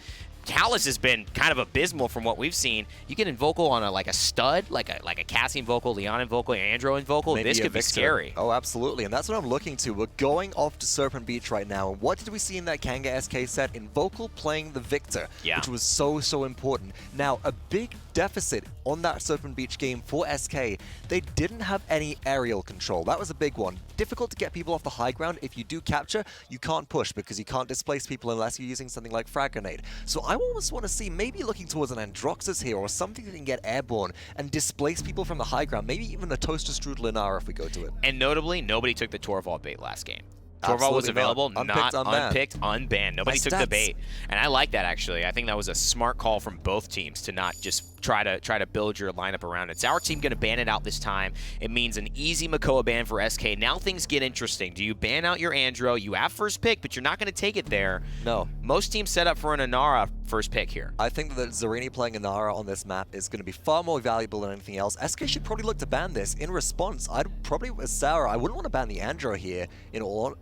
Speaker 1: Talus has been kind of abysmal from what we've seen. You get Invocal on a stud, like a Cassie Invocal, Leon Invocal, Andro Invocal.
Speaker 2: Maybe
Speaker 1: this could be scary.
Speaker 2: Oh, absolutely, and that's what I'm looking to. We're going off to Serpent Beach right now, and what did we see in that Kanga SK set? Invocal playing the Victor, which was so important. Now, a big deficit on that Serpent Beach game for SK, they didn't have any aerial control. That was a big one. Difficult to get people off the high ground. If you do capture, you can't push because you can't displace people unless you're using something like Frag Grenade. So I almost want to see maybe looking towards an Androxus here or something that can get airborne and displace people from the high ground. Maybe even a Toaster Strudel Inara if we go to it.
Speaker 1: And notably, nobody took the Torvald bait last game. Torvald was available, not unpicked, unbanned. Nobody took the bait. And I like that, actually. I think that was a smart call from both teams to not just try to build your lineup around it. It's our team going to ban it out this time. It means an easy Makoa ban for SK. Now things get interesting. Do you ban out your Andro? You have first pick, but you're not going to take it there.
Speaker 2: No.
Speaker 1: Most teams set up for an Inara first pick here.
Speaker 2: I think that Zarini playing Inara on this map is going to be far more valuable than anything else. SK should probably look to ban this. In response, I'd probably, with Sarah, I wouldn't want to ban the Andro here, in all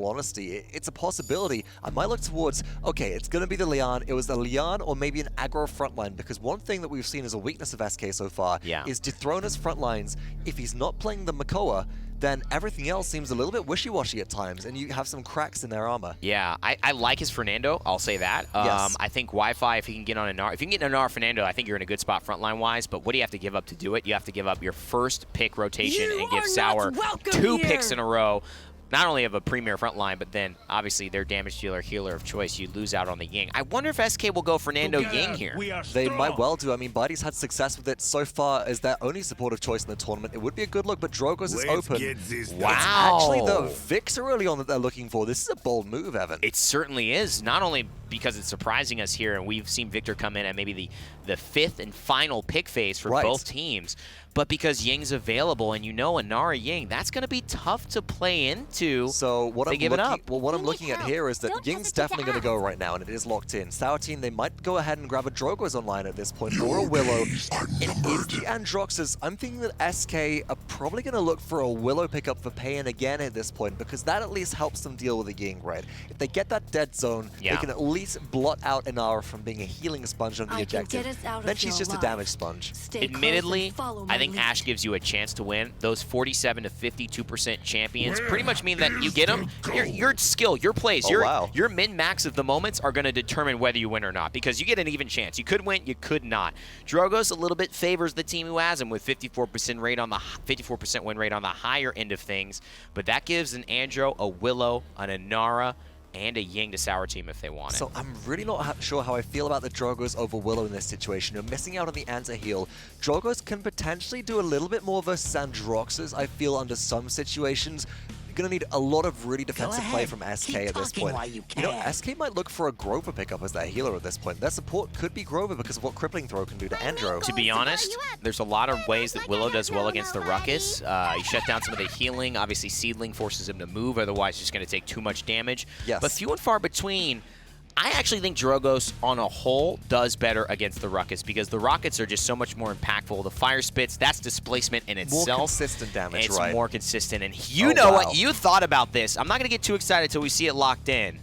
Speaker 2: honesty. It's a possibility. I might look towards, okay, it's going to be the Leon. It was a Leon or maybe an aggro frontline, because one thing that we've seen as a weakness of SK so far is Dethroner's frontlines. If he's not playing the Makoa, then everything else seems a little bit wishy-washy at times, and you have some cracks in their armor.
Speaker 1: Yeah, I like his Fernando, I'll say that. I think Wi-Fi, if he can get on Anar, if you can get an Anar Fernando, I think you're in a good spot frontline-wise, but what do you have to give up to do it? You have to give up your first pick rotation and give Sour 2 picks in a row. Not only of a premier frontline, but then obviously their damage dealer, healer of choice. You lose out on the Ying. I wonder if SK will go Fernando Ying here.
Speaker 2: They might well do. I mean, Bitey's had success with it so far as their only supportive choice in the tournament. It would be a good look, but Drogos is open.
Speaker 1: Wow.
Speaker 2: It's actually the Vix early on that they're looking for. This is a bold move, Evan.
Speaker 1: It certainly is. Not only because it's surprising us here, and we've seen Victor come in at maybe the 5th and final pick phase for both teams, but because Ying's available, and you know Inara Ying, that's going to be tough to play into.
Speaker 2: So what I'm
Speaker 1: give it up.
Speaker 2: Well, what I'm looking at here is that Ying's definitely going to go right now, and it is locked in. Sour team, they might go ahead and grab a Drogos online at this point, or a Willow. It is the Androxus. I'm thinking that SK are probably going to look for a Willow pickup for Payin again at this point, because that at least helps them deal with the Ying, right? If they get that dead zone, they can at least blot out Inara from being a healing sponge on the objective. Then she's just a damage sponge.
Speaker 1: Admittedly, I think Ashe gives you a chance to win. Those 47 to 52% champions pretty much mean that you get them. Your skill, your plays, your min-max of the moments are going to determine whether you win or not, because you get an even chance. You could win, you could not. Drogos a little bit favors the team who has him with 54% win rate on the higher end of things, but that gives an Andro, a Willow, an Inara, and a Ying to Sour Team if they want it.
Speaker 2: So I'm really not sure how I feel about the Drogos over Willow in this situation. You're missing out on the anti-heal. Drogos can potentially do a little bit more versus Androxus, I feel, under some situations. Going to need a lot of really defensive play from SK at this point. You know, SK might look for a Grover pickup as their healer at this point. Their support could be Grover because of what Crippling Throw can do to Andro.
Speaker 1: To be honest, there's a lot of ways that Willow does well against the Ruckus. You shut down some of the healing. Obviously, Seedling forces him to move, otherwise it's just going to take too much damage.
Speaker 2: Yes.
Speaker 1: But few and far between. I actually think Drogos, on a whole, does better against the Ruckus because the Rockets are just so much more impactful. The Fire Spits, that's displacement in itself.
Speaker 2: More consistent damage,
Speaker 1: it's
Speaker 2: right?
Speaker 1: It's more consistent. And you know what? You thought about this. I'm not going to get too excited until we see it locked in.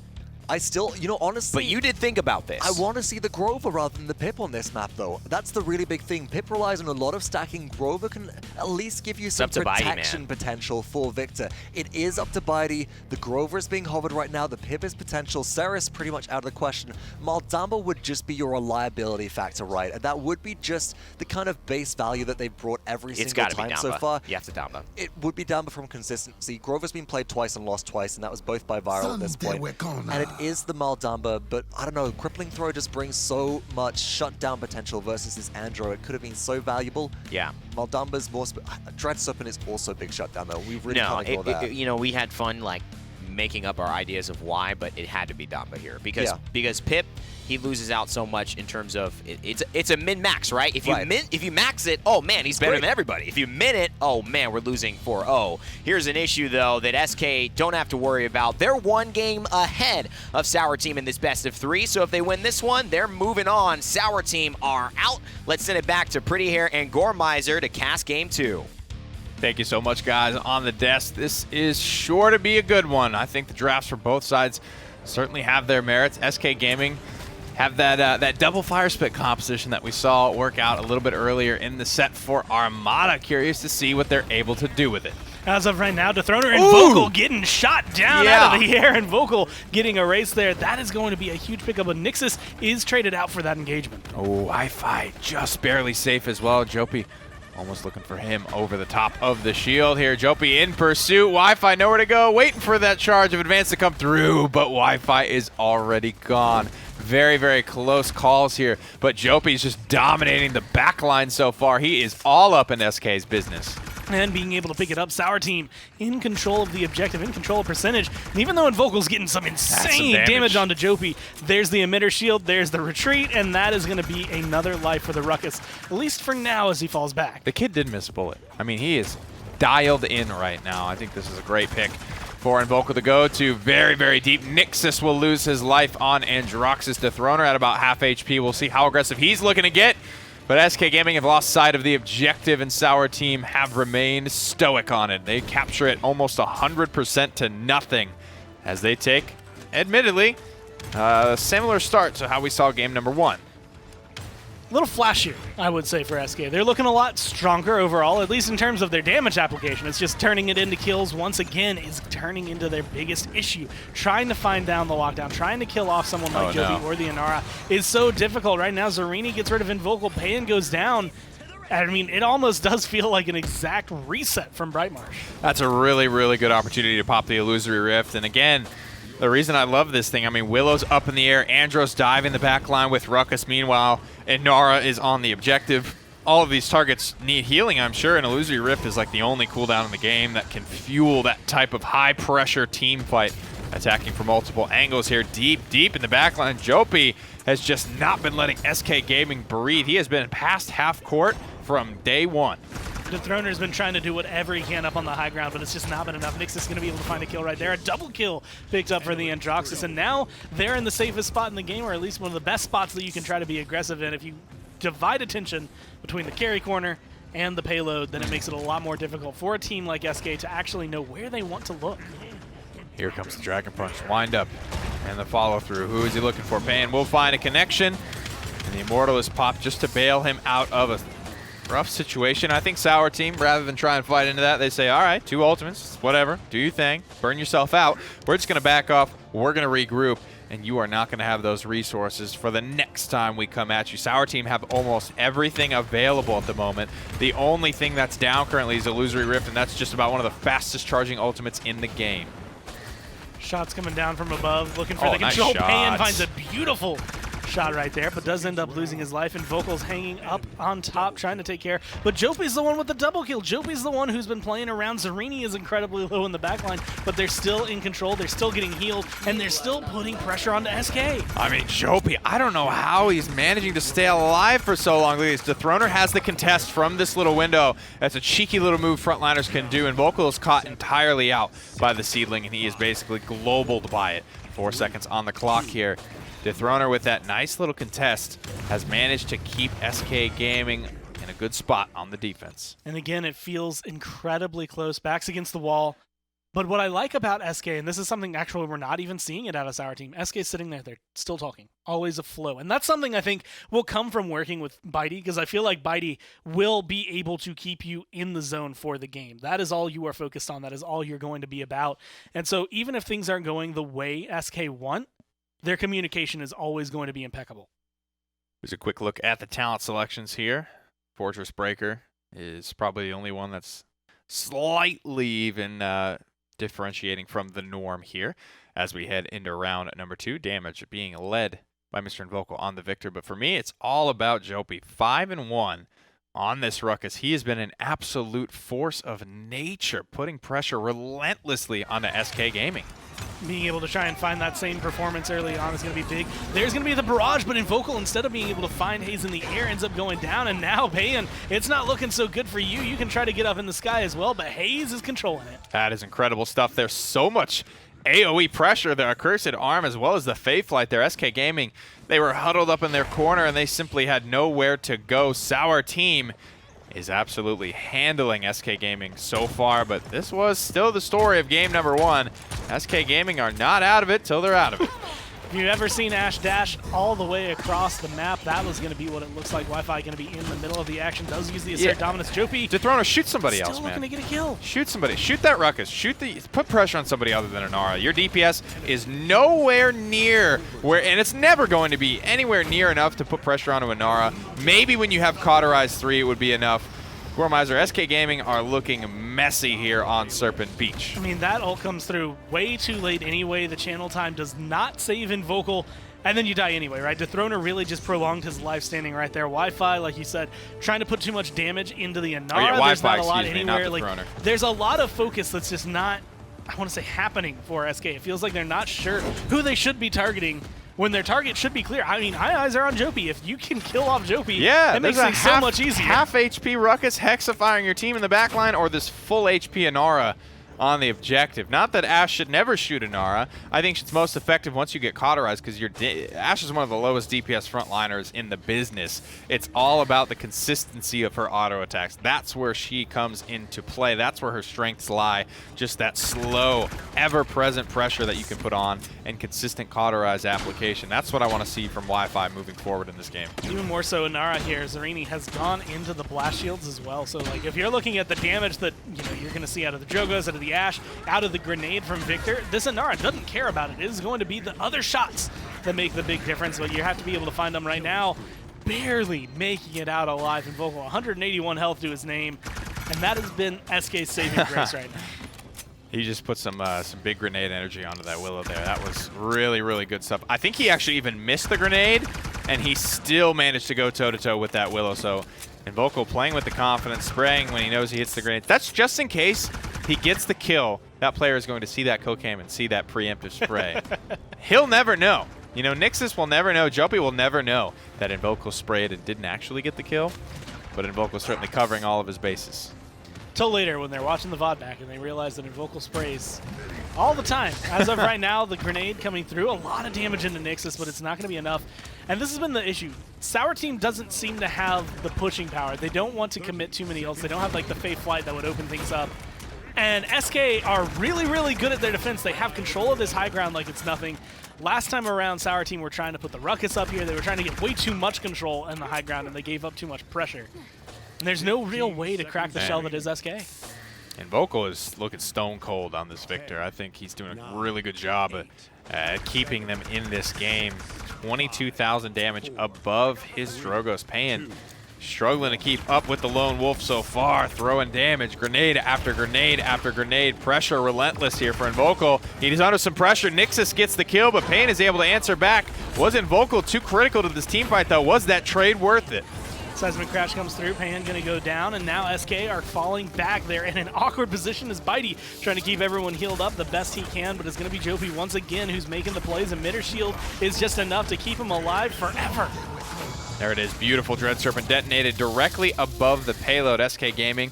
Speaker 2: I still, you know, honestly...
Speaker 1: But you did think about this.
Speaker 2: I want to see the Grover rather than the Pip on this map, though. That's the really big thing. Pip relies on a lot of stacking. Grover can at least give you some protection potential for Victor. It is up to Bitey. The Grover is being hovered right now. The Pip is potential. Ceres pretty much out of the question. Maldamba would just be your reliability factor, right? And that would be just the kind of base value that they've brought every single time so far.
Speaker 1: You have to Damba.
Speaker 2: It would be Damba from consistency. Grover's been played twice and lost twice, and that was both by Viral at this point. And it is the Maldamba, but I don't know, Crippling Throw just brings so much shutdown potential versus this Andro. It could have been so valuable.
Speaker 1: Yeah.
Speaker 2: Maldamba's more... Dread Serpent is also big shutdown, though. We really can't ignore that.
Speaker 1: You know, we had fun, like, making up our ideas of why, but it had to be Damba here. Because Pip, he loses out so much in terms of... It's a min-max, right? If you max it, oh, man, he's better than everybody. If you min it, oh, man, we're losing 4-0. Here's an issue, though, that SK don't have to worry about. They're one game ahead of Sour Team in this best of 3, so if they win this one, they're moving on. Sour Team are out. Let's send it back to Pretty Hair and Gormizer to cast Game 2.
Speaker 4: Thank you so much, guys, on the desk. This is sure to be a good one. I think the drafts for both sides certainly have their merits. SK Gaming have that double fire spit composition that we saw work out a little bit earlier in the set for Armada. Curious to see what they're able to do with it.
Speaker 5: As of right now, Dethroner and Vocal getting shot down out of the air, and Vocal getting erased there. That is going to be a huge pickup, but Nixus is traded out for that engagement.
Speaker 4: Oh, Wi-Fi just barely safe as well. Jopi almost looking for him over the top of the shield here. Jopi in pursuit. Wi-Fi nowhere to go, waiting for that charge of advance to come through, but Wi-Fi is already gone. Very, very close calls here, but Jopi's just dominating the backline so far. He is all up in SK's business.
Speaker 5: And being able to pick it up, Sour Team in control of the objective, in control of percentage. And even though Invocal's getting some insane damage onto Jopi, there's the emitter shield, there's the retreat, and that is going to be another life for the Ruckus, at least for now as he falls back.
Speaker 4: The kid did miss a bullet. I mean, he is dialed in right now. I think this is a great pick for Invocal to go to very, very deep. Nixus will lose his life on Androxus. Dethroner at about half HP. We'll see how aggressive he's looking to get. But SK Gaming have lost sight of the objective, and Sour Team have remained stoic on it. They capture it almost 100% to nothing as they take, admittedly, a similar start to how we saw game number 1.
Speaker 5: A little flashier, I would say, for SK. They're looking a lot stronger overall, at least in terms of their damage application. It's just turning it into kills once again is turning into their biggest issue. Trying to find down the lockdown, trying to kill off someone like Jovi or the Inara is so difficult. Right now, Zarini gets rid of Invocal, Payan goes down. I mean, it almost does feel like an exact reset from Brightmarsh.
Speaker 4: That's a really, really good opportunity to pop the Illusory Rift. And again, the reason I love this thing, I mean, Willow's up in the air, Andros dive in the back line with Ruckus. Meanwhile, Inara is on the objective. All of these targets need healing, I'm sure, and Illusory Rift is like the only cooldown in the game that can fuel that type of high-pressure team fight. Attacking from multiple angles here, deep in the back line. Jopi has just not been letting SK Gaming breathe. He has been past half court from day one.
Speaker 5: Dethroner's been trying to do whatever he can up on the high ground, but it's just not been enough. Nixus is going to be able to find a kill right there. A double kill picked up for the Androxus, and now they're in the safest spot in the game, or at least one of the best spots that you can try to be aggressive in. If you divide attention between the carry corner and the payload, then it makes it a lot more difficult for a team like SK to actually know where they want to look.
Speaker 4: Here comes the Dragon Punch, wind up, and the follow through. Who is he looking for? Payan will find a connection, and the Immortal is popped just to bail him out of a rough situation. I think Sour Team, rather than try and fight into that, they say, all right, 2 ultimates, whatever, do your thing, burn yourself out. We're just going to back off, we're going to regroup, and you are not going to have those resources for the next time we come at you. Sour Team have almost everything available at the moment. The only thing that's down currently is Illusory Rift, and that's just about one of the fastest charging ultimates in the game.
Speaker 5: Shots coming down from above, looking for
Speaker 4: Oh,
Speaker 5: the
Speaker 4: nice
Speaker 5: control. Payan
Speaker 4: shots.
Speaker 5: finds a beautiful shot right there, but does end up losing his life, and Vocal's hanging up on top, trying to take care. But Jopi's the one with the double kill. Jopi's the one who's been playing around. Zarini is incredibly low in the backline, but they're still in control. They're still getting healed, and they're still putting pressure onto SK.
Speaker 4: I mean, Jopi, I don't know how he's managing to stay alive for so long. Look at this. Dethroner has the contest from this little window. That's a cheeky little move frontliners can do, and Vocal is caught entirely out by the Seedling, and he is basically globaled by it. 4 seconds on the clock here. Dethroner with that nice little contest has managed to keep SK Gaming in a good spot on the defense.
Speaker 5: And again, it feels incredibly close, backs against the wall. But what I like about SK, and this is something actually we're not even seeing it out of Sour Team, SK is sitting there, they're still talking, always a flow. And that's something I think will come from working with Bitey, because I feel like Bitey will be able to keep you in the zone for the game. That is all you are focused on. That is all you're going to be about. And so even if things aren't going the way SK want, their communication is always going to be impeccable.
Speaker 4: Here's a quick look at the talent selections here. Fortress Breaker is probably the only one that's slightly even differentiating from the norm here as we head into round number 2. Damage being led by Mr. Invocal on the victor. But for me, it's all about Jopi. 5-1 on this ruckus. He has been an absolute force of nature, putting pressure relentlessly onto SK Gaming.
Speaker 5: Being able to try and find that same performance early on is going to be big. There's going to be the barrage, but Invocal, instead of being able to find Haze in the air, ends up going down, and now Payan, it's not looking so good for you. You can try to get up in the sky as well, but Haze is controlling it.
Speaker 4: That is incredible stuff. There's so much AoE pressure. The Accursed Arm as well as the Fae Flight there. SK Gaming, they were huddled up in their corner, and they simply had nowhere to go. Sour Team is absolutely handling SK Gaming so far, but this was still the story of game number 1. SK Gaming are not out of it till they're out of it.
Speaker 5: If you've ever seen Ash dash all the way across the map, that was going to be what it looks like. Wi-Fi going to be in the middle of the action. Does use the assert dominance. Jopi
Speaker 4: Dethroner, shoot somebody else,
Speaker 5: still
Speaker 4: man.
Speaker 5: looking to get a kill.
Speaker 4: Shoot somebody. Shoot that ruckus. Put pressure on somebody other than Inara. Your DPS is nowhere near where, and it's never going to be anywhere near enough to put pressure onto Inara. Maybe when you have Cauterize 3, it would be enough. Gormizer, SK Gaming are looking messy here on Serpent Beach.
Speaker 5: I mean, that all comes through way too late anyway. The channel time does not save Invocal, and then you die anyway, right? Dethroner really just prolonged his life standing right there. Wi-Fi, like you said, trying to put too much damage into the Inara.
Speaker 4: Oh, yeah,
Speaker 5: there's
Speaker 4: Wi-Fi,
Speaker 5: not a lot
Speaker 4: excuse me,
Speaker 5: anywhere.
Speaker 4: not Dethroner.
Speaker 5: There's a lot of focus that's just not, I want to say, happening for SK. It feels like they're not sure who they should be targeting when their target should be clear. I mean, my eyes are on Jopi. If you can kill off Jopi, that makes things so much easier.
Speaker 4: Half HP Ruckus hexifying your team in the backline, or this full HP Inara on the objective. Not that Ash should never shoot Inara. I think it's most effective once you get cauterized, because Ash is one of the lowest DPS frontliners in the business. It's all about the consistency of her auto attacks. That's where she comes into play. That's where her strengths lie. Just that slow, ever-present pressure that you can put on and consistent cauterized application. That's what I want to see from Wi-Fi moving forward in this game.
Speaker 5: Even more so, Inara here, Zarini has gone into the blast shields as well. So, like, if you're looking at the damage that you're going to see out of the Drogos, out of the Ash, out of the grenade from Victor, this Inara doesn't care about it. It is going to be the other shots that make the big difference, but you have to be able to find them right now. Barely making it out alive. Invocal, 181 health to his name, and that has been SK's saving grace right now.
Speaker 4: He just put some big grenade energy onto that Willow there. That was really, really good stuff. I think he actually even missed the grenade, and he still managed to go toe-to-toe with that Willow. So Invocal playing with the confidence, spraying when he knows he hits the grenade. That's just in case he gets the kill. That player is going to see that cocaine and see that preemptive spray. He'll never know. You know, Nixus will never know, Jopi will never know that Invocal sprayed and didn't actually get the kill, but Invocal certainly covering all of his bases.
Speaker 5: Till later when they're watching the VOD back and they realize that Invocal sprays all the time. As of right now, the grenade coming through, a lot of damage into Nixus, but it's not going to be enough. And this has been the issue. Sour Team doesn't seem to have the pushing power. They don't want to commit too many ults. They don't have like the Fae Flight that would open things up. And SK are really, really good at their defense. They have control of this high ground like it's nothing. Last time around, Sour Team were trying to put the Ruckus up here. They were trying to get way too much control in the high ground, and they gave up too much pressure. And there's no real way to crack the shell that is SK.
Speaker 4: Invocal is looking stone cold on this Victor. I think he's doing a really good job at keeping them in this game. 22,000 damage above his Drogos, paying struggling to keep up with the Lone Wolf so far, throwing damage, grenade after grenade after grenade. Pressure relentless here for Invocal. He's under some pressure. Nixus gets the kill, but Payne is able to answer back. Was Invocal too critical to this team fight, though? Was that trade worth it?
Speaker 5: Seismic Crash comes through, Pan gonna go down, and now SK are falling back. They're in an awkward position as Bitey trying to keep everyone healed up the best he can, but it's gonna be Jopi once again who's making the plays, and Mitter Shield is just enough to keep him alive forever.
Speaker 4: There it is, beautiful Dread Serpent detonated directly above the payload. SK Gaming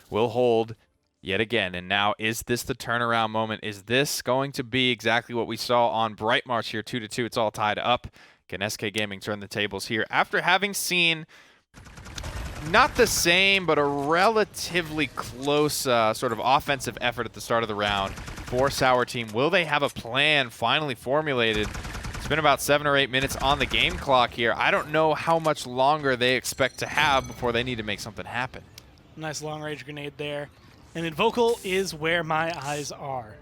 Speaker 4: will hold yet again, and now is this the turnaround moment? Is this going to be exactly what we saw on Bright March here, 2-2? It's all tied up. Can SK Gaming turn the tables here after having seen not the same, but a relatively close sort of offensive effort at the start of the round for Sour Team? Will they have a plan finally formulated? It's been about 7 or 8 minutes on the game clock here. I don't know how much longer they expect to have before they need to make something happen.
Speaker 5: Nice long-range grenade there. And Invocal is where my eyes are.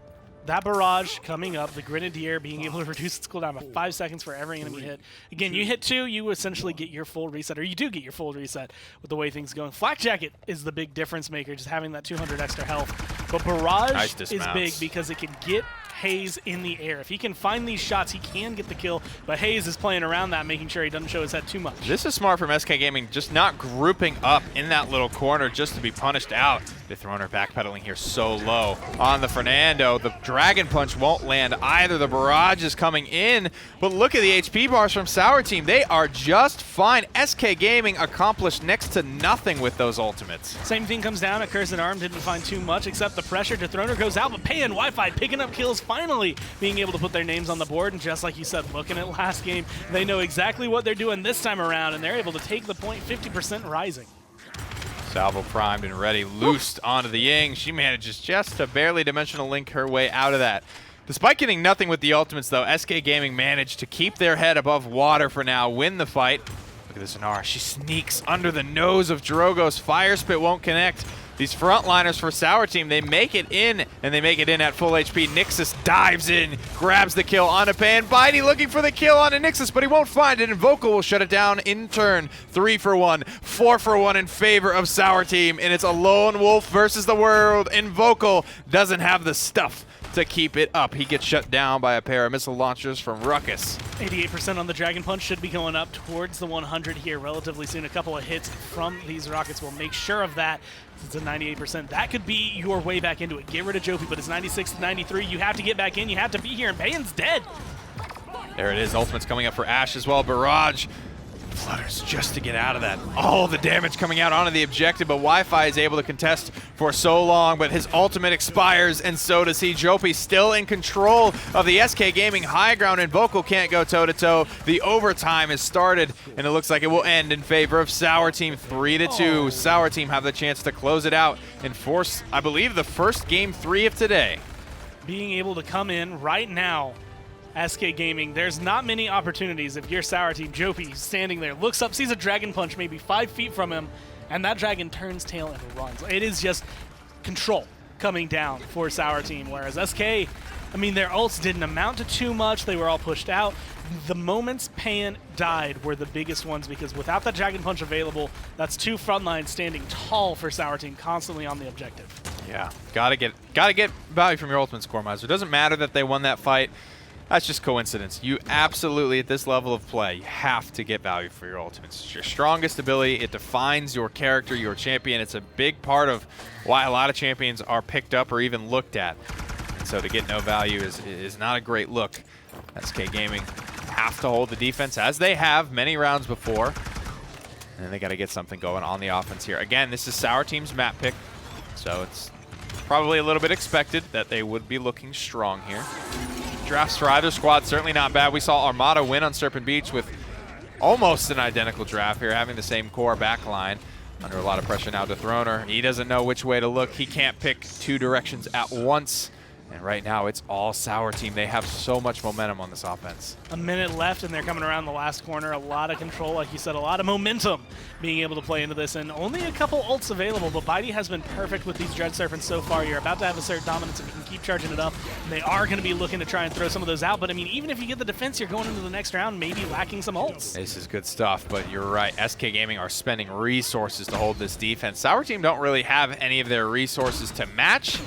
Speaker 5: That barrage coming up, the Grenadier being able to reduce its cooldown by 5 seconds for every enemy hit. Again, you hit 2, you essentially get your full reset, or you do get your full reset with the way things are going. Flak Jacket is the big difference maker, just having that 200 extra health. But Barrage is big because it can get Hayes in the air. If he can find these shots, he can get the kill, but Hayes is playing around that, making sure he doesn't show his head too much.
Speaker 4: This is smart from SK Gaming, just not grouping up in that little corner just to be punished out. The Throner backpedaling here so low on the Fernando. The Dragon Punch won't land either. The barrage is coming in, but look at the HP bars from Sour Team. They are just fine. SK Gaming accomplished next to nothing with those ultimates.
Speaker 5: Same thing comes down. A Cursed Arm didn't find too much except the pressure. Dethroner goes out, but Pay and Wi-Fi picking up kills, finally being able to put their names on the board. And just like you said, looking at last game, they know exactly what they're doing this time around, and they're able to take the point, 50% rising.
Speaker 4: Salvo primed and ready, loosed onto the Ying. She manages just to barely dimensional link her way out of that. Despite getting nothing with the ultimates, though, SK Gaming managed to keep their head above water for now, win the fight. Look at this Inara. She sneaks under the nose of Drogo's. Fire Spit won't connect. These frontliners for Sour Team, they make it in, and they make it in at full HP. Nixus dives in, grabs the kill on a Pan. Bitey looking for the kill on a Nixus, but he won't find it, and Vocal will shut it down in turn. 3 for 1, 4 for 1 in favor of Sour Team, and it's a lone wolf versus the world, and Vocal doesn't have the stuff to keep it up. He gets shut down by a pair of missile launchers from Ruckus.
Speaker 5: 88% on the Dragon Punch should be going up towards the 100 here relatively soon. A couple of hits from these rockets will make sure of that. It's a 98%. That could be your way back into it. Get rid of Jopi, but it's 96 to 93. You have to get back in. You have to be here, and Bayan's dead.
Speaker 4: There it is. Ultimate's coming up for Ashe as well. Barrage flutters just to get out of that. All the damage coming out onto the objective, but Wi-Fi is able to contest for so long, but his ultimate expires, and so does he. Jopi still in control of the SK Gaming high ground, and Vocal can't go toe-to-toe. The overtime has started, and it looks like it will end in favor of Sour Team 3-2. Sour Team have the chance to close it out and force, I believe, the first Game 3 of today.
Speaker 5: Being able to come in right now, SK Gaming, there's not many opportunities if you're Sour Team. Jopi standing there, looks up, sees a Dragon Punch maybe 5 feet from him, and that dragon turns tail and runs. It is just control coming down for Sour Team, whereas SK, I mean, their ults didn't amount to too much. They were all pushed out. The moments Pan died were the biggest ones, because without that Dragon Punch available, that's 2 front lines standing tall for Sour Team, constantly on the objective.
Speaker 4: Yeah, gotta get value from your ultimate score, Miser. It doesn't matter that they won that fight. That's just coincidence. You absolutely, at this level of play, you have to get value for your ultimates. It's your strongest ability. It defines your character, your champion. It's a big part of why a lot of champions are picked up or even looked at. And so to get no value is not a great look. SK Gaming have to hold the defense, as they have many rounds before. And they got to get something going on the offense here. Again, this is Sour Team's map pick, so it's probably a little bit expected that they would be looking strong here. Drafts for either squad, certainly not bad. We saw Armada win on Serpent Beach with almost an identical draft here, having the same core backline. Under a lot of pressure now, Dethroner. He doesn't know which way to look. He can't pick 2 directions at once. And right now, it's all Sour Team. They have so much momentum on this offense.
Speaker 5: A minute left, and they're coming around the last corner. A lot of control, like you said, a lot of momentum being able to play into this, and only a couple ults available, but Bitey has been perfect with these Dread Serpents so far. You're about to have assert dominance if you can keep charging it up. And they are going to be looking to try and throw some of those out, but I mean, even if you get the defense, you're going into the next round maybe lacking some ults.
Speaker 4: This is good stuff, but you're right. SK Gaming are spending resources to hold this defense. Sour Team don't really have any of their resources to match.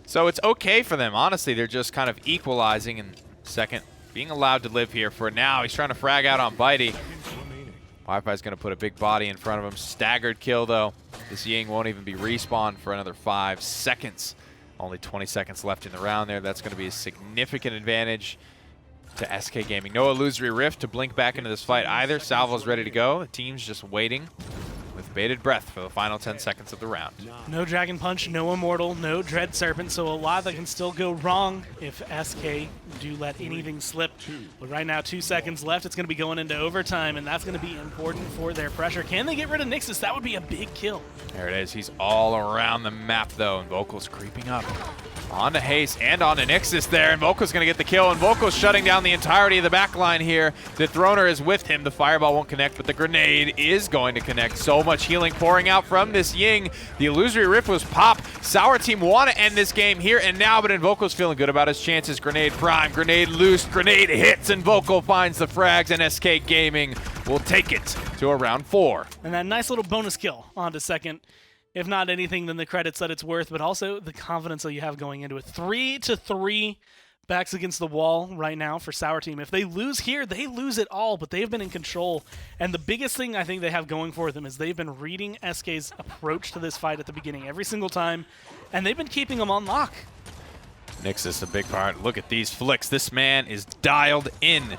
Speaker 4: So it's okay for them. Honestly, they're just kind of equalizing and second being allowed to live here for now. He's trying to frag out on Bitey. Wi-Fi's going to put a big body in front of him. Staggered kill, though. This Ying won't even be respawned for another 5 seconds. Only 20 seconds left in the round there. That's going to be a significant advantage to SK Gaming. No Illusory Rift to blink back into this fight either. Salvo's ready to go. The team's just waiting with bated breath for the final 10 seconds of the round.
Speaker 5: No Dragon Punch, no Immortal, no Dread Serpent, so a lot that can still go wrong if SK do let anything slip. But right now, 2 seconds left. It's going to be going into overtime, and that's going to be important for their pressure. Can they get rid of Nixus? That would be a big kill.
Speaker 4: There it is. He's all around the map, though, and Vocal's creeping up. On to Haze and on to Nixus there, and Vocal's going to get the kill, and Vocal's shutting down the entirety of the back line here. The Throner is with him. The Fireball won't connect, but the grenade is going to connect. So much healing pouring out from this Ying. The Illusory Rift was pop. Sour Team want to end this game here and now, but Vocal's feeling good about his chances. Grenade prime, grenade loose, grenade hits, and Vocal finds the frags, and SK Gaming will take it to a round 4.
Speaker 5: And that nice little bonus kill onto second. If not anything, then the credits that it's worth, but also the confidence that you have going into it. 3-3 backs against the wall right now for Sour Team. If they lose here, they lose it all, but they've been in control. And the biggest thing I think they have going for them is they've been reading SK's approach to this fight at the beginning every single time, and they've been keeping them on lock.
Speaker 4: Nixus, a big part. Look at these flicks. This man is dialed in.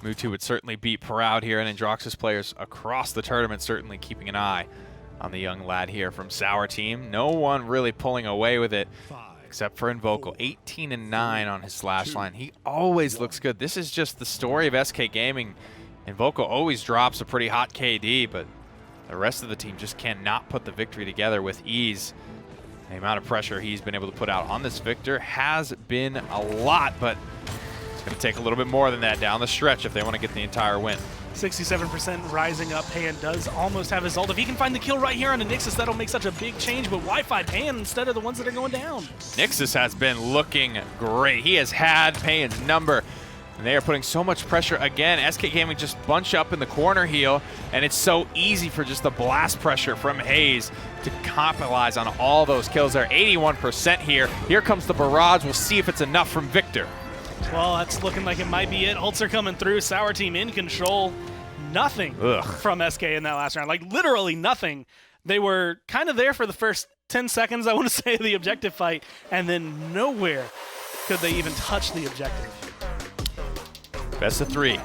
Speaker 4: Mutu would certainly be proud here, and Androxus players across the tournament certainly keeping an eye on the young lad here from Sour Team. No one really pulling away with it except for Invocal. 18-9 on his slash line. He always looks good. This is just the story of SK Gaming. Invocal always drops a pretty hot KD, but the rest of the team just cannot put the victory together with ease. The amount of pressure he's been able to put out on this Victor has been a lot, but it's going to take a little bit more than that down the stretch if they want to get the entire win.
Speaker 5: 67% rising up. Pan does almost have his ult. If he can find the kill right here on the Nixus, that'll make such a big change, but Wi-Fi Pan instead of the ones that are going down.
Speaker 4: Nixus has been looking great. He has had Pan's number, and they are putting so much pressure again. SK Gaming just bunch up in the corner heel, and it's so easy for just the blast pressure from Haze to capitalize on all those kills. They're 81% here. Here comes the barrage. We'll see if it's enough from Victor.
Speaker 5: Well, that's looking like it might be it. Ults are coming through. Sour Team in control. Nothing from SK in that last round. Like, literally nothing. They were kind of there for the first 10 seconds, I want to say, of the objective fight, and then nowhere could they even touch the objective.
Speaker 4: Best of 3.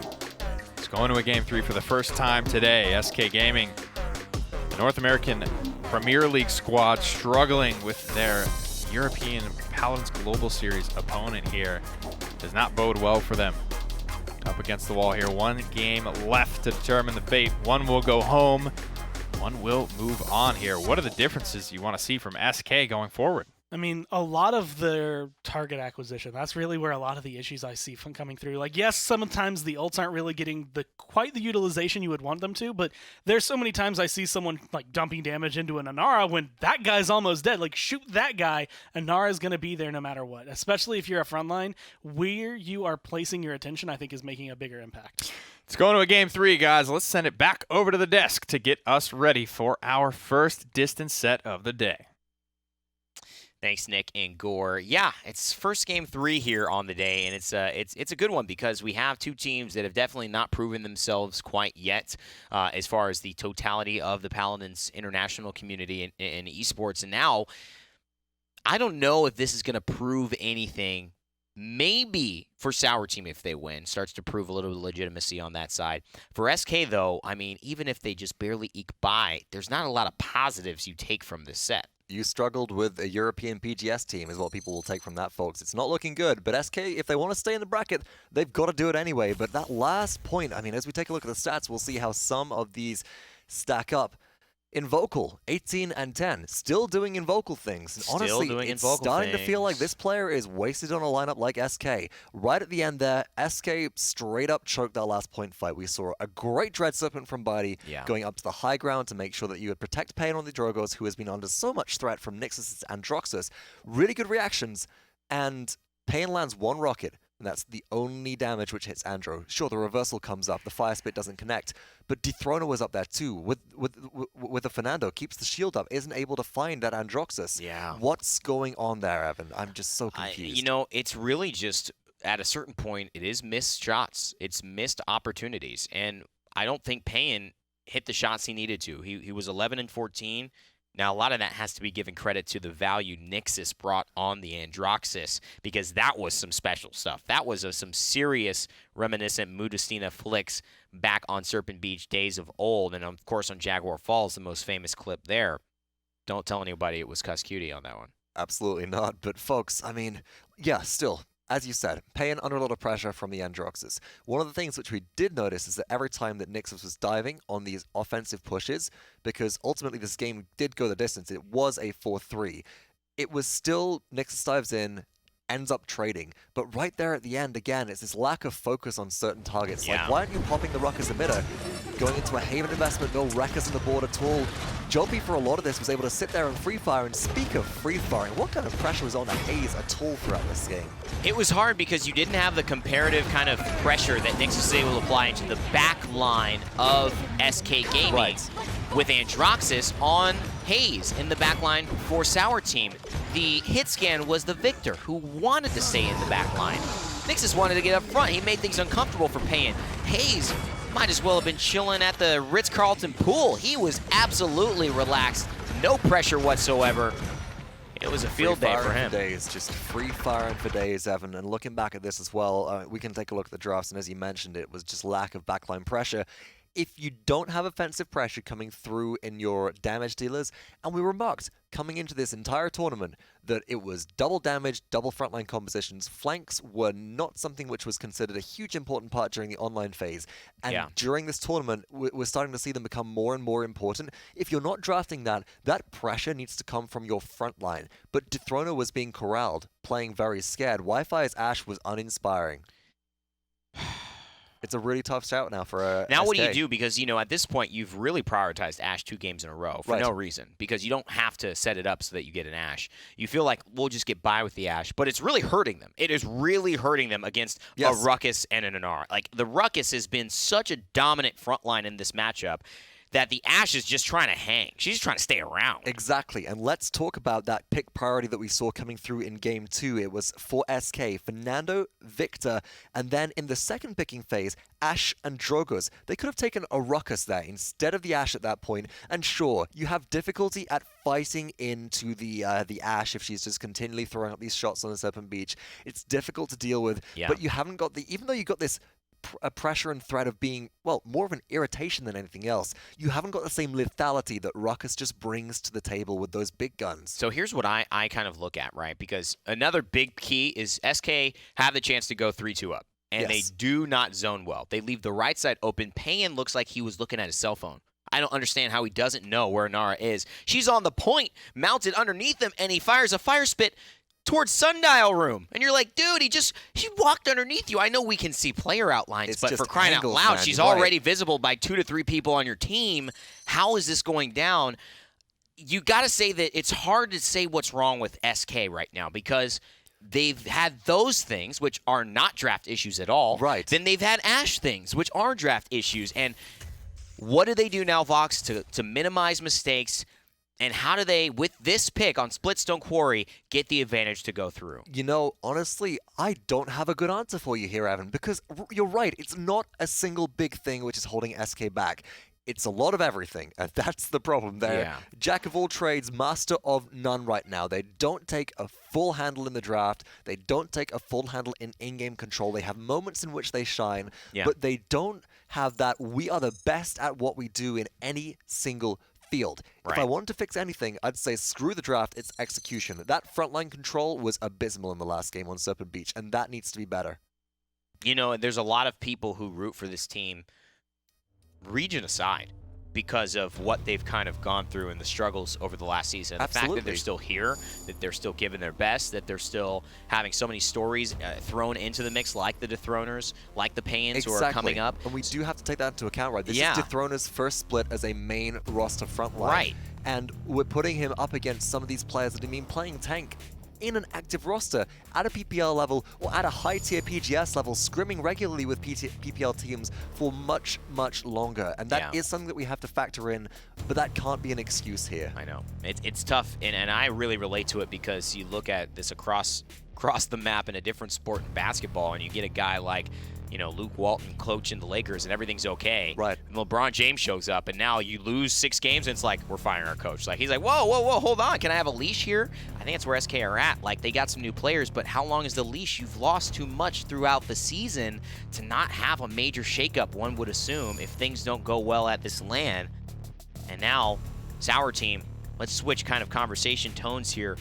Speaker 4: It's going to a game 3 for the first time today. SK Gaming, the North American Premier League squad, struggling with their European Paladins Global Series opponent here. Does not bode well for them. Up against the wall here. 1 game left to determine the fate. 1 will go home. 1 will move on here. What are the differences you want to see from SK going forward?
Speaker 5: I mean, a lot of their target acquisition, that's really where a lot of the issues I see from coming through. Like, yes, sometimes the ults aren't really getting quite the utilization you would want them to, but there's so many times I see someone like dumping damage into an Inara when that guy's almost dead. Like, shoot that guy, Inara's going to be there no matter what, especially if you're a frontline. Where you are placing your attention, I think, is making a bigger impact.
Speaker 4: It's going to a game 3, guys. Let's send it back over to the desk to get us ready for our first distance set of the day.
Speaker 1: Thanks, Nick and Gore. Yeah, it's first game 3 here on the day, and it's a good one because we have 2 teams that have definitely not proven themselves quite yet as far as the totality of the Paladins international community in esports. And now, I don't know if this is going to prove anything. Maybe for Sour Team, if they win, starts to prove a little legitimacy on that side. For SK, though, I mean, even if they just barely eke by, there's not a lot of positives you take from this set.
Speaker 2: You struggled with a European PGS team is what people will take from that, folks. It's not looking good, but SK, if they want to stay in the bracket, they've got to do it anyway. But that last point, I mean, as we take a look at the stats, we'll see how some of these stack up. Invocal, 18 and 10, still doing Invocal things. And
Speaker 1: Still
Speaker 2: honestly,
Speaker 1: doing
Speaker 2: it's
Speaker 1: Invocal
Speaker 2: starting to feel like
Speaker 1: things.
Speaker 2: this player is wasted on a lineup like SK. Right at the end there, SK straight up choked our last point fight. We saw a great Dread Serpent from Bidey
Speaker 1: Yeah.
Speaker 2: going up to the high ground to make sure that you would protect Pain on the Drogos, who has been under so much threat from Nixus and Droxus. Really good reactions, and Pain lands one rocket. And that's the only damage which hits Andro. Sure, the reversal comes up, the Fire Spit doesn't connect, but Dethroner was up there too. With the Fernando, keeps the shield up, isn't able to find that Androxus.
Speaker 1: Yeah.
Speaker 2: What's going on there, Evan? I'm just so confused.
Speaker 1: You know, it's really just, at a certain point, it is missed shots. It's missed opportunities. And I don't think Payan hit the shots he needed to. He was 11 and 14. Now, a lot of that has to be given credit to the value Nixus brought on the Androxus, because that was some special stuff. That was some serious reminiscent Mudastina flicks back on Serpent Beach days of old. And, of course, on Jaguar Falls, the most famous clip there. Don't tell anybody it was Cuss Cutie on that one.
Speaker 2: Absolutely not. But, folks, I mean, yeah, still, as you said, Payan under a lot of pressure from the Androxus. One of the things which we did notice is that every time that Nixus was diving on these offensive pushes, because ultimately this game did go the distance, it was a 4-3, it was still Nixus dives in, ends up trading, but right there at the end, again, it's this lack of focus on certain targets.
Speaker 1: Yeah.
Speaker 2: Like, why aren't you popping the Ruckus emitter? Going into a Haven investment, no Wreckers on the board at all. Joby, for a lot of this, was able to sit there and free fire, and speak of free firing, what kind of pressure was on the Haze at all throughout this game?
Speaker 1: It was hard because you didn't have the comparative kind of pressure that Nixus was able to apply into the back line of SK Gaming.
Speaker 2: Right.
Speaker 1: With Androxus on Haze in the back line for Sour Team. The hit scan was the Victor, who wanted to stay in the back line. Nixus wanted to get up front. He made things uncomfortable for Payan. Haze might as well have been chilling at the Ritz-Carlton pool. He was absolutely relaxed, no pressure whatsoever. It was a field day for him.
Speaker 2: For days, just free firing for days, Evan. And looking back at this as well, we can take a look at the drafts, and as you mentioned, it was just lack of backline pressure. If you don't have offensive pressure coming through in your damage dealers, and we remarked coming into this entire tournament that it was double damage, double frontline compositions. Flanks were not something which was considered a huge important part during the online phase. And during this tournament, we're starting to see them become more and more important. If you're not drafting that, that pressure needs to come from your front line. But Dethroner was being corralled, playing very scared. Wi-Fi's Ashe was uninspiring. It's a really tough shout now for a
Speaker 1: Now
Speaker 2: SK.
Speaker 1: what do you do? Because, you know, at this point, you've really prioritized Ashe 2 games in a row for no reason. Because you don't have to set it up so that you get an Ashe. You feel like we'll just get by with the Ashe. But it's really hurting them. It is really hurting them against a Ruckus and an Anar. Like, the Ruckus has been such a dominant front line in this matchup that the Ashe is just trying to hang. She's just trying to stay around.
Speaker 2: Exactly, and let's talk about that pick priority that we saw coming through in Game 2. It was for SK, Fernando, Victor, and then in the second picking phase, Ashe and Drogos. They could have taken a Ruckus there instead of the Ashe at that point, and sure, you have difficulty at fighting into the Ashe if she's just continually throwing up these shots on the Serpent Beach. It's difficult to deal with, but you haven't got the, even though you got this a pressure and threat of being, well, more of an irritation than anything else, you haven't got the same lethality that Ruckus just brings to the table with those big guns.
Speaker 1: So here's what I kind of look at, right? Because another big key is SK have the chance to go 3-2 up, and they do not zone well. They leave the right side open. Payan looks like he was looking at his cell phone. I don't understand how he doesn't know where Nara is. She's on the point, mounted underneath him, and he fires a fire spit towards Sundial Room. And you're like, dude, he walked underneath you. I know we can see player outlines, but for crying out loud, she's already visible by 2 to 3 people on your team. How is this going down? You got to say that it's hard to say what's wrong with SK right now because they've had those things, which are not draft issues at all.
Speaker 2: Right.
Speaker 1: Then they've had Ashe things, which are draft issues. And what do they do now, Vox, to minimize mistakes? And how do they, with this pick on Splitstone Quarry, get the advantage to go through?
Speaker 2: You know, honestly, I don't have a good answer for you here, Evan, because you're right. It's not a single big thing which is holding SK back. It's a lot of everything, and that's the problem there.
Speaker 1: Yeah.
Speaker 2: Jack of all trades, master of none right now. They don't take a full handle in the draft. They don't take a full handle in in-game control. They have moments in which they shine, but they don't have that we are the best at what we do in any single field. If I wanted to fix anything, I'd say screw the draft, it's execution. That frontline control was abysmal in the last game on Serpent Beach, and that needs to be better.
Speaker 1: You know, there's a lot of people who root for this team, region aside, because of what they've kind of gone through and the struggles over the last season. The fact that they're still here, that they're still giving their best, that they're still having so many stories thrown into the mix, like the Dethroners, like the Payans who are coming up.
Speaker 2: And we do have to take that into account, right? This is Dethroner's first split as a main roster frontline.
Speaker 1: Right.
Speaker 2: And we're putting him up against some of these players that have been playing tank in an active roster at a PPL level or at a high-tier PGS level, scrimming regularly with PPL teams for much, much longer. And that is something that we have to factor in, but that can't be an excuse here.
Speaker 1: I know. It's tough, and I really relate to it because you look at this across the map in a different sport in basketball, and you get a guy like, you know, Luke Walton coaching the Lakers and everything's okay.
Speaker 2: Right.
Speaker 1: And LeBron James shows up and now you lose 6 games and it's like, we're firing our coach. Like, he's like, whoa, hold on. Can I have a leash here? I think that's where SK are at. Like, they got some new players, but how long is the leash? You've lost too much throughout the season to not have a major shakeup, one would assume, if things don't go well at this LAN. And now, Sour Team, let's switch kind of conversation tones here.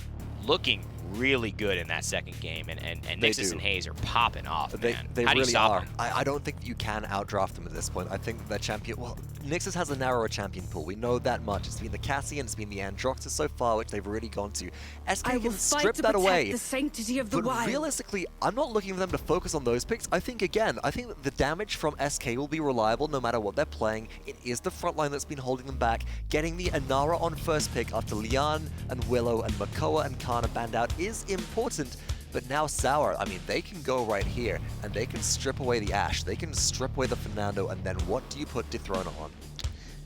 Speaker 1: Looking really good in that second game, and Nixus and Hayes are popping off, man.
Speaker 2: They
Speaker 1: How do you
Speaker 2: really
Speaker 1: stop
Speaker 2: are.
Speaker 1: them?
Speaker 2: I don't think you can outdraft them at this point. I think their champion, well, Nixus has a narrower champion pool. We know that much. It's been the Cassian, it's been the Androxus so far, which they've already gone to. SK can strip that away.
Speaker 3: The sanctity of the
Speaker 2: but
Speaker 3: wild.
Speaker 2: realistically, I'm not looking for them to focus on those picks. I think that the damage from SK will be reliable no matter what they're playing. It is the front line that's been holding them back. Getting the Inara on first pick after Lian and Willow and Makoa and Kana banned out is important. But now Sour, I mean, they can go right here and they can strip away the Ashe. They can strip away the Fernando, and then what do you put Dethroner on?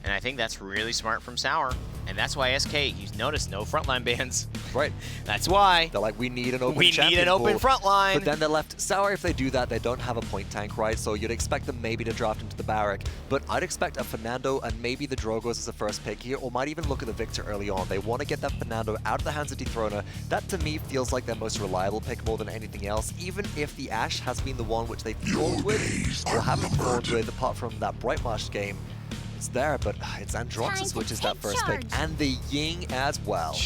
Speaker 1: And I think that's really smart from Sour. And that's why SK, you notice no frontline bans.
Speaker 2: Right.
Speaker 1: That's why.
Speaker 2: They're like, we need an open
Speaker 1: We need an open frontline.
Speaker 2: But then they're left. Sour, if they do that, they don't have a point tank, right? So you'd expect them maybe to draft into the Barrack. But I'd expect a Fernando and maybe the Drogos as a first pick here, or might even look at the Victor early on. They want to get that Fernando out of the hands of Dethroner. That, to me, feels like their most reliable pick more than anything else, even if the Ashe has been the one which they've performed with, or haven't performed with, apart from that Bright Marsh game. It's there, but it's Androxus, which is that first pick, and the Ying as well.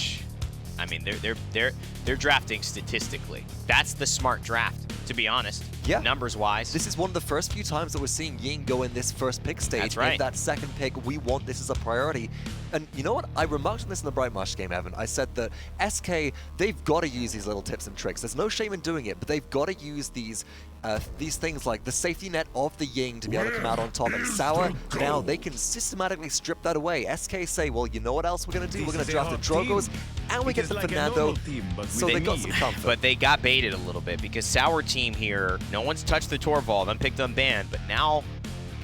Speaker 1: I mean, they're drafting statistically. That's the smart draft, to be honest.
Speaker 2: Yeah.
Speaker 1: Numbers-wise.
Speaker 2: This is one of the first few times that we're seeing Ying go in this first pick stage.
Speaker 1: That's right.
Speaker 2: In that second pick, we want this as a priority. And you know what? I remarked on this in the Bright Marsh game, Evan. I said that SK, they've got to use these little tips and tricks. There's no shame in doing it, but they've got to use these things like the safety net of the Ying to be able to come out on top. And Sour, now they can systematically strip that away. SK say, well, you know what else we're going to do? We're going to draft the Drogos, and we get the Fernando. So they got some comfort.
Speaker 1: But they got baited a little bit because Sour Team here, no one's touched the Torvald, unpicked, unbanned, but now,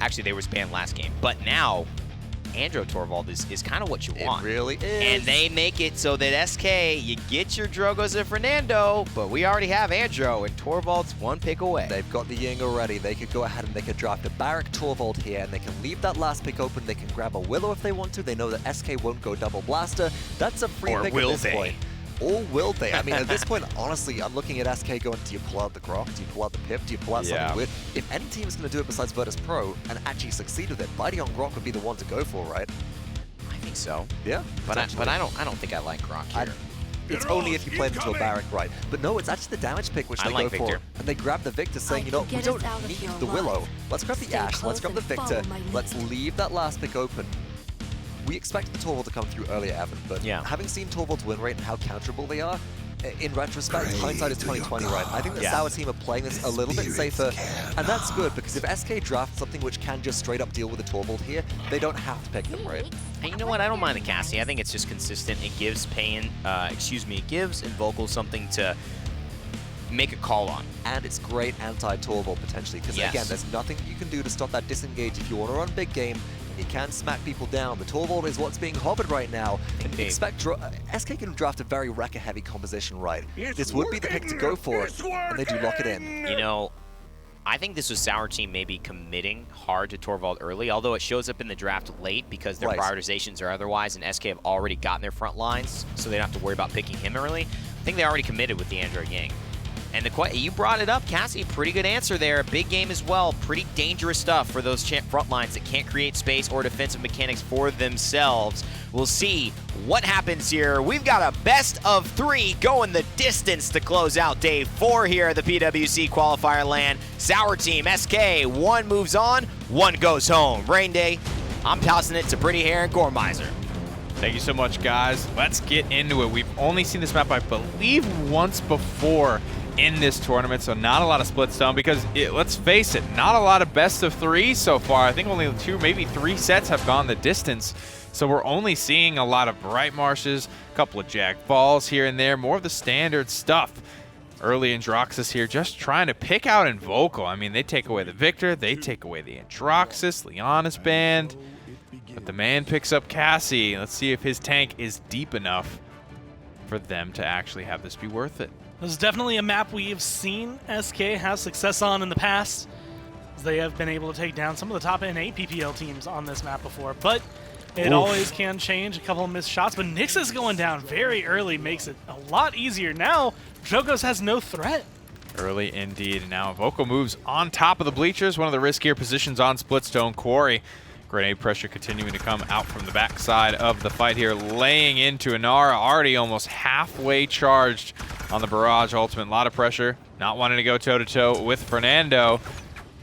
Speaker 1: actually they was banned last game, but now Andro Torvald is kind of what you want.
Speaker 2: It really is.
Speaker 1: And they make it so that SK, you get your Drogos and Fernando, but we already have Andro, and Torvald's one pick away.
Speaker 2: They've got the Ying already. They could go ahead and they could draft a Barrack Torvald here, and they can leave that last pick open. They can grab a Willow if they want to. They know that SK won't go double blaster. That's a free pick at this point. Or will they? I mean, at this point, honestly, I'm looking at SK going, do you pull out the Grok? Do you pull out the Pip? Do you pull out something weird? If any team is going to do it besides Virtus Pro and actually succeed with it, Biting on Grok would be the one to go for, right?
Speaker 1: I think so.
Speaker 2: Yeah.
Speaker 1: But I don't think I like Grok here.
Speaker 2: It's only if you play them into a Barrack, right? But no, it's actually the damage pick which they go for. And they grab the Victor saying, you know, we don't need the Willow. Let's grab the Ashe, let's grab the Victor, let's leave that last pick open. We expected the Torvald to come through earlier, Evan, but having seen Torvald's win rate and how counterable they are, in retrospect, hindsight is 20/20, right? I think the Sour team are playing this a little bit safer, and that's good, because if SK drafts something which can just straight up deal with the Torvald here, they don't have to pick them, right?
Speaker 1: And you know what? I don't mind the Cassie. I think it's just consistent. It gives it gives Invocal something to make a call on.
Speaker 2: And it's great anti-Torvald, potentially, because again, there's nothing you can do to stop that disengage if you want to run big game. You can smack people down. The Torvald is what's being hovered right now. And expect SK can draft a very Wrecker-heavy composition, right? This would be the pick to go for it, and they do lock it in.
Speaker 1: You know, I think this was Sour Team maybe committing hard to Torvald early, although it shows up in the draft late because their prioritizations are otherwise, and SK have already gotten their front lines, so they don't have to worry about picking him early. I think they already committed with the Andro Ying. And you brought it up, Cassie, pretty good answer there. Big game as well. Pretty dangerous stuff for those front lines that can't create space or defensive mechanics for themselves. We'll see what happens here. We've got a best of 3 going the distance to close out day 4 here at the PWC qualifier LAN. Sour Team, SK, 1 moves on, 1 goes home. Rain Day, I'm tossing it to Pretty Hair and Gormizer.
Speaker 4: Thank you so much, guys. Let's get into it. We've only seen this map, I believe, once before in this tournament, so not a lot of Splitstone because, let's face it, not a lot of best of 3 so far. I think only 2, maybe 3 sets have gone the distance, so we're only seeing a lot of Bright Marshes, a couple of Jack Falls here and there, more of the standard stuff. Early Androxus here just trying to pick out Invocal. I mean, they take away the Victor, they take away the Androxus, Leonis banned. But the man picks up Cassie. Let's see if his tank is deep enough for them to actually have this be worth it.
Speaker 5: This is definitely a map we have seen SK have success on in the past, as they have been able to take down some of the top NA PPL teams on this map before. But it always can change. A couple of missed shots, but Nixus going down very early makes it a lot easier. Now, Jokos has no threat.
Speaker 4: Early indeed. Now, Vocal moves on top of the bleachers, one of the riskier positions on Splitstone. Quarry. Grenade pressure continuing to come out from the backside of the fight here, laying into Inara, already almost halfway charged on the barrage ultimate. A lot of pressure, not wanting to go toe-to-toe with Fernando.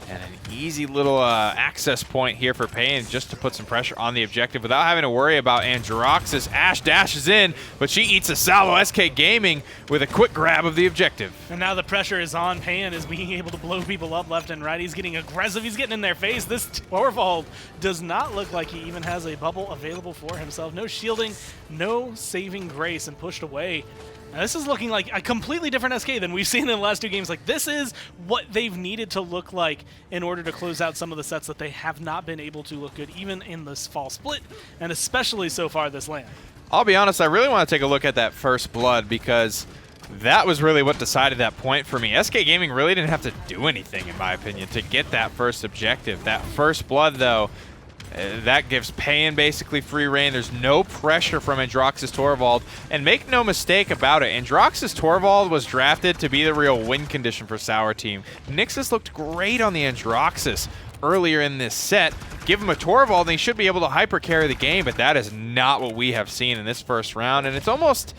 Speaker 4: And an easy little access point here for Payne just to put some pressure on the objective without having to worry about Androxus. Ash dashes in, but she eats a salvo. SK Gaming with a quick grab of the objective.
Speaker 5: And now the pressure is on. Payne is being able to blow people up left and right. He's getting aggressive. He's getting in their face. This Torvald does not look like he even has a bubble available for himself. No shielding, no saving grace, and pushed away. Now, this is looking like a completely different SK than we've seen in the last 2 games. Like, this is what they've needed to look like in order to close out some of the sets that they have not been able to look good, even in this fall split, and especially so far this LAN.
Speaker 4: I'll be honest, I really want to take a look at that first blood because that was really what decided that point for me. SK Gaming really didn't have to do anything, in my opinion, to get that first objective. That first blood, though, that gives Payne basically free reign. There's no pressure from Androxus Torvald. And make no mistake about it, Androxus Torvald was drafted to be the real win condition for Sour Team. Nixus looked great on the Androxus earlier in this set. Give him a Torvald and he should be able to hyper carry the game, but that is not what we have seen in this first round. And it's almost,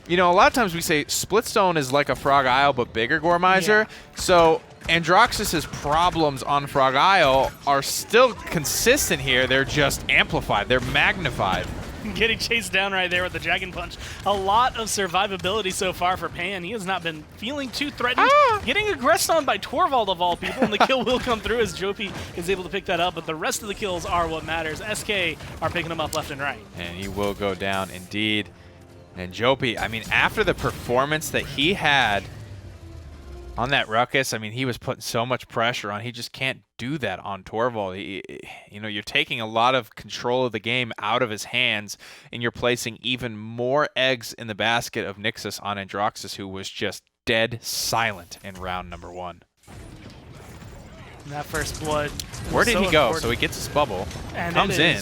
Speaker 4: you know, a lot of times we say Splitstone is like a Frog Isle but bigger Gormizer. Yeah. So Androxus's problems on Frog Isle are still consistent here. They're just amplified. They're magnified.
Speaker 5: Getting chased down right there with the Dragon Punch. A lot of survivability so far for Pan. He has not been feeling too threatened. Getting aggressed on by Torvald of all people, and the kill will come through as Jopi is able to pick that up, but the rest of the kills are what matters. SK are picking them up left and right.
Speaker 4: And he will go down indeed. And Jopi, I mean, after the performance that he had on that Ruckus, I mean, he was putting so much pressure on. He just can't do that on Torvald. You know, you're taking a lot of control of the game out of his hands, and you're placing even more eggs in the basket of Nixus on Androxus, who was just dead silent in round number 1.
Speaker 5: And that first blood.
Speaker 4: Where did he go?
Speaker 5: Important.
Speaker 4: So he gets his bubble,
Speaker 5: and
Speaker 4: comes in.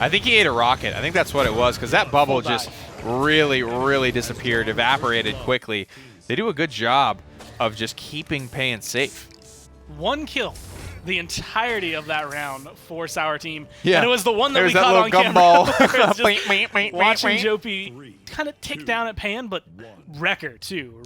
Speaker 4: I think he ate a rocket. I think that's what it was, because that bubble just really disappeared, evaporated quickly. They do a good job of just keeping Payne safe.
Speaker 5: 1 kill the entirety of that round for Sour Team.
Speaker 4: Yeah.
Speaker 5: And it was the one that we caught on camera. Watching Jopi kind of tick down at Pan, but Wrecker 2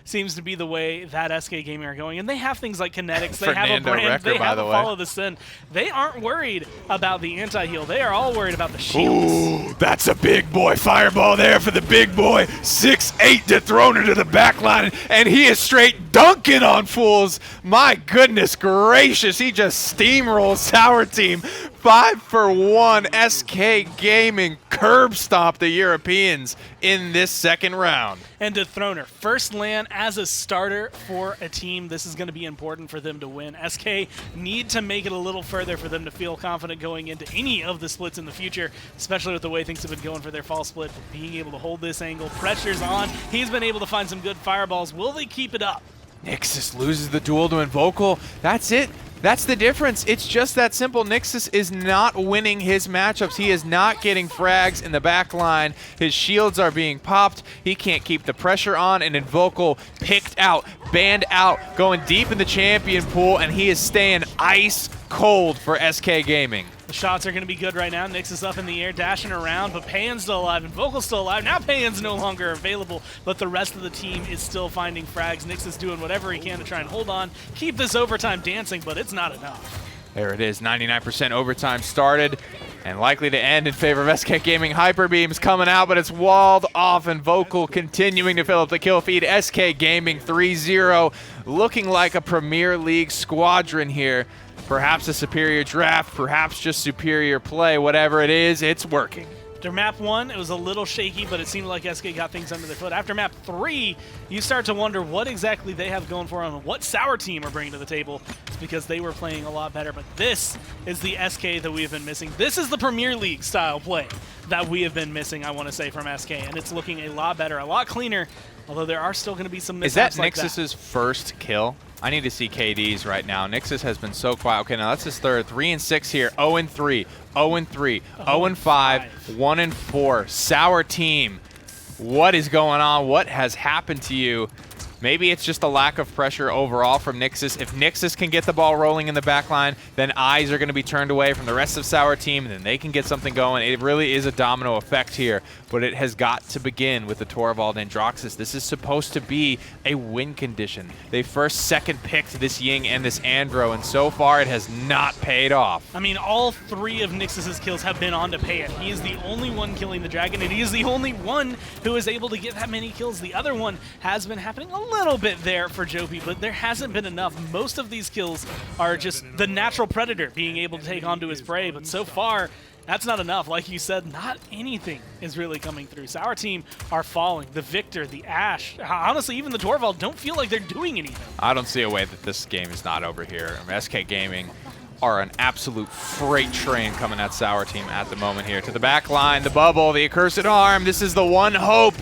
Speaker 5: seems to be the way that SK Gaming are going. And they have things like kinetics, they have a brand,
Speaker 4: Wrecker,
Speaker 5: they have a follow the sin. They aren't worried about the anti-heal. They are all worried about the shields.
Speaker 4: Ooh, that's a big boy fireball there for the big boy. 6'8" dethroner to the back line, and he is straight dunking on fools. My goodness gracious, he just steamrolls Sour Team. 5 for 1. SK Gaming curb stomp the Europeans in this second round.
Speaker 5: And Dethroner, first LAN as a starter for a team. This is going to be important for them to win. SK need to make it a little further for them to feel confident going into any of the splits in the future, especially with the way things have been going for their fall split. Being able to hold this angle, pressure's on. He's been able to find some good fireballs. Will they keep it up?
Speaker 4: Nixus loses the duel to Invocal. That's it. That's the difference. It's just that simple. Nixus is not winning his matchups. He is not getting frags in the back line. His shields are being popped. He can't keep the pressure on, and Invocal picked out, banned out, going deep in the champion pool, and he is staying ice cold for SK Gaming.
Speaker 5: The shots are going to be good right now. Nixus up in the air, dashing around, but Pan's still alive, and Vocal's still alive. Now Pan's no longer available, but the rest of the team is still finding frags. Nixus doing whatever he can to try and hold on, keep this overtime dancing, but it's not enough.
Speaker 4: There it is, 99% overtime started and likely to end in favor of SK Gaming. Hyper Beam's coming out, but it's walled off, and Vocal continuing to fill up the kill feed. SK Gaming 3-0, looking like a Premier League squadron here. Perhaps a superior draft, perhaps just superior play. Whatever it is, it's working.
Speaker 5: After map 1, it was a little shaky, but it seemed like SK got things under their foot. After map 3, you start to wonder what exactly they have going for them and what Sour Team are bringing to the table. It's because they were playing a lot better, but this is the SK that we have been missing. This is the Premier League style play that we have been missing, I want to say, from SK, and it's looking a lot better, a lot cleaner, although there are still going to be some mishaps like that.
Speaker 4: Is that Nixus's first kill? I need to see KD's right now. Nixus has been so quiet. Okay, now that's his third. 3-6 here. 0-3, 0-3, 0-5, 1-4. Sour Team, what is going on? What has happened to you? Maybe it's just a lack of pressure overall from Nixus. If Nixus can get the ball rolling in the back line, then eyes are going to be turned away from the rest of Sour Team, and then they can get something going. It really is a domino effect here, but it has got to begin with the Torvald Androxus. This is supposed to be a win condition. They second picked this Ying and this Andro, and so far it has not paid off.
Speaker 5: I mean, all 3 of Nixus's kills have been on to Payan. He is the only one killing the Dragon, and he is the only one who is able to get that many kills. The other one has been happening a little bit there for Jopi, but there hasn't been enough. Most of these kills are just the natural predator being able to take onto his prey, but so far, that's not enough. Like you said, not anything is really coming through. Sour Team are falling. The Victor, the Ash, honestly, even the Torvald don't feel like they're doing anything.
Speaker 4: I don't see a way that this game is not over here. I mean, SK Gaming are an absolute freight train coming at Sour Team at the moment here. To the back line, the bubble, the accursed arm. This is the one hope,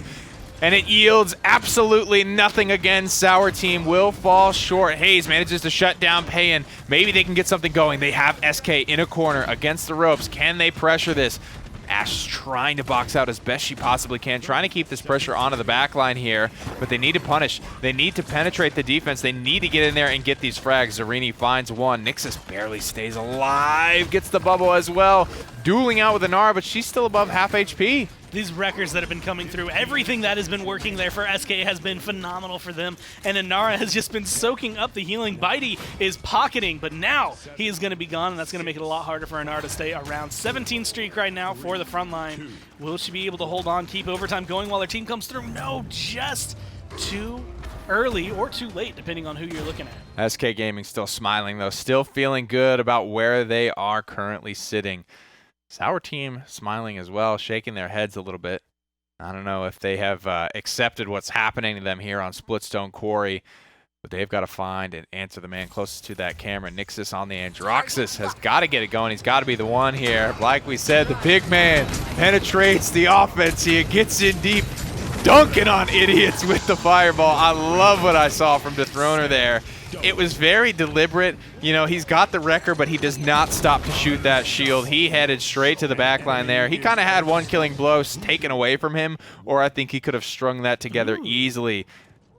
Speaker 4: and it yields absolutely nothing again. Sour Team will fall short. Hayes manages to shut down Payan. Maybe they can get something going. They have SK in a corner against the ropes. Can they pressure this? Ash trying to box out as best she possibly can, trying to keep this pressure onto the back line here, but they need to punish. They need to penetrate the defense. They need to get in there and get these frags. Zarini finds one. Nixus barely stays alive, gets the bubble as well. Dueling out with Inara, but she's still above half HP.
Speaker 5: These records that have been coming through, everything that has been working there for SK has been phenomenal for them, and Inara has just been soaking up the healing. Bitey is pocketing, but now he is going to be gone, and that's going to make it a lot harder for Inara to stay around. 17 streak right now for the front line. Will she be able to hold on, keep overtime going while their team comes through? No, just too early or too late, depending on who you're looking at.
Speaker 4: SK Gaming still smiling, though, still feeling good about where they are currently sitting. Sour Team smiling as well, shaking their heads a little bit. I don't know if they have accepted what's happening to them here on Splitstone Quarry, but they've got to find and answer the man closest to that camera. Nixus on the Androxus has got to get it going. He's got to be the one here. Like we said, the big man penetrates the offense here, gets in deep, dunking on idiots with the fireball. I love what I saw from Dethroner there. It was very deliberate. You know, he's got the wrecker, but he does not stop to shoot that shield. He headed straight to the back line there. He kind of had one killing blow taken away from him, or I think he could have strung that together easily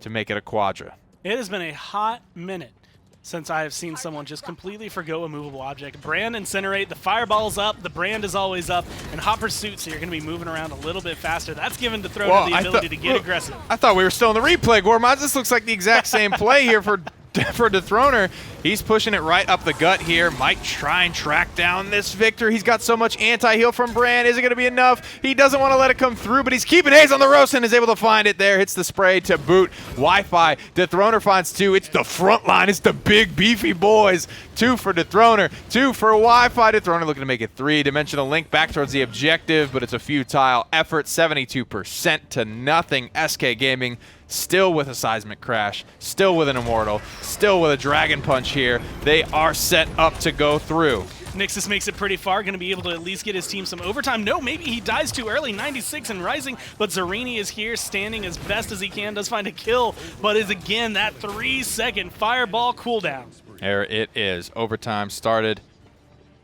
Speaker 4: to make it a quadra.
Speaker 5: It has been a hot minute since I have seen someone just completely forgo a movable object. Brand Incinerate, the fireball's up, the brand is always up, and Hot Pursuits here are going to be moving around a little bit faster. That's given Dethroner the ability to get aggressive.
Speaker 4: I thought we were still in the replay, Gormaz. This looks like the exact same play here for Dethroner. He's pushing it right up the gut here. Might try and track down this Victor. He's got so much anti-heal from Brand. Is it going to be enough? He doesn't want to let it come through, but he's keeping Hayes on the roast and is able to find it there. Hits the spray to boot. Wi-Fi. Dethroner finds 2. It's the front line. It's the big, beefy boys. 2 for Dethroner. 2 for Wi-Fi. Dethroner looking to make it 3. Dimensional link back towards the objective, but it's a futile effort. 72% to nothing. SK Gaming still with a seismic crash, still with an immortal, still with a dragon punch here. They are set up to go through.
Speaker 5: Nixus makes it pretty far, going to be able to at least get his team some overtime. No, maybe he dies too early, 96 and rising, but Zarini is here standing as best as he can, does find a kill, but is again that 3-second fireball cooldown.
Speaker 4: There it is. Overtime started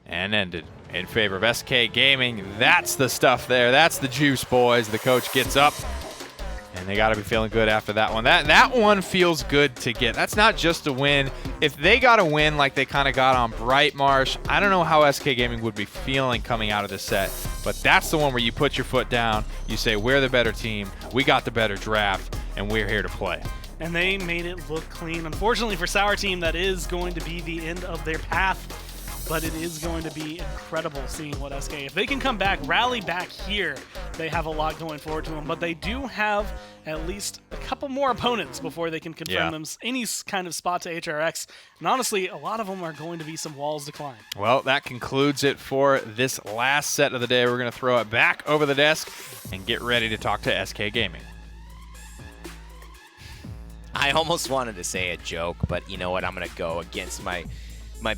Speaker 4: and ended in favor of SK Gaming. That's the stuff there. That's the juice, boys. The coach gets up, and they got to be feeling good after that one. That one feels good to get. That's not just a win. If they got a win like they kind of got on Bright Marsh, I don't know how SK Gaming would be feeling coming out of the set. But that's the one where you put your foot down, you say, we're the better team, we got the better draft, and we're here to play.
Speaker 5: And they made it look clean. Unfortunately for Sour Team, that is going to be the end of their path but it is going to be incredible seeing what SK, if they can come back, rally back here, they have a lot going forward to them, but they do have at least a couple more opponents before they can confirm them any kind of spot to HRX, and honestly, a lot of them are going to be some walls to climb.
Speaker 4: Well, that concludes it for this last set of the day. We're going to throw it back over the desk and get ready to talk to SK Gaming.
Speaker 1: I almost wanted to say a joke, but you know what? I'm going to go against my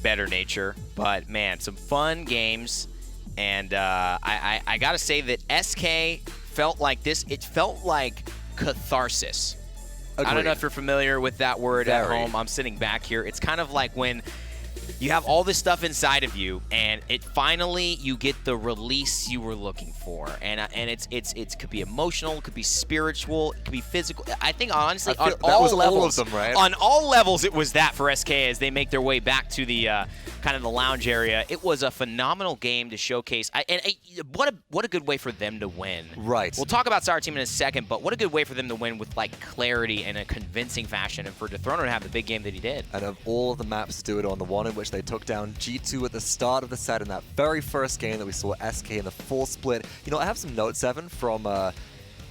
Speaker 1: better nature. But, man, some fun games. And I got to say that SK felt like this. It felt like catharsis.
Speaker 2: Agreed.
Speaker 1: I don't know if you're familiar with that word at home. I'm sitting back here. It's kind of like when you have all this stuff inside of you, and you get the release you were looking for, and it could be emotional, it could be spiritual, it could be physical. I think honestly, on all levels, on all levels, it was that for SK as they make their way back to the kind of the lounge area. It was a phenomenal game to showcase, what a good way for them to win.
Speaker 2: Right.
Speaker 1: We'll talk about Sour Team in a second, but what a good way for them to win with like clarity and a convincing fashion, and for Dethroner to have the big game that he did.
Speaker 2: And of all of the maps to do it on, the one in which they took down G2 at the start of the set in that very first game that we saw SK in the full split. You know, I have some notes, Evan, from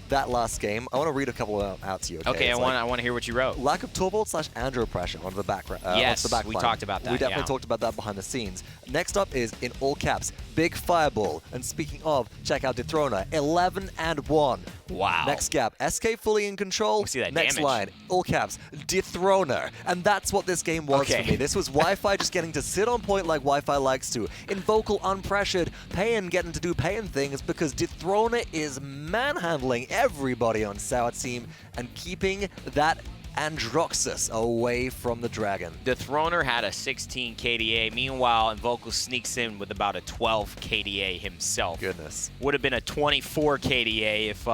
Speaker 2: that last game. I want to read a couple out to you.
Speaker 1: Okay, I want to hear what you wrote.
Speaker 2: Lack of Torvald / Andro pressure on the background.
Speaker 1: Yes,
Speaker 2: the back
Speaker 1: we
Speaker 2: line.
Speaker 1: talked about that.
Speaker 2: We definitely talked about that behind the scenes. Next up is, in all caps, Big Fireball. And speaking of, check out Dethroner, 11-1.
Speaker 1: Wow.
Speaker 2: Next gap, SK fully in control.
Speaker 1: We see that
Speaker 2: Next
Speaker 1: damage.
Speaker 2: line, all caps, Dethroner. And that's what this game was for me. This was Wi-Fi just getting to sit on point like Wi-Fi likes to. Invocal unpressured, Payan getting to do Payan things because Dethroner is manhandling everybody on Sour Team and keeping that Androxus away from the dragon.
Speaker 1: Dethroner had a 16 KDA. Meanwhile, Invocal sneaks in with about a 12 KDA himself.
Speaker 2: Goodness.
Speaker 1: Would have been a 24 KDA if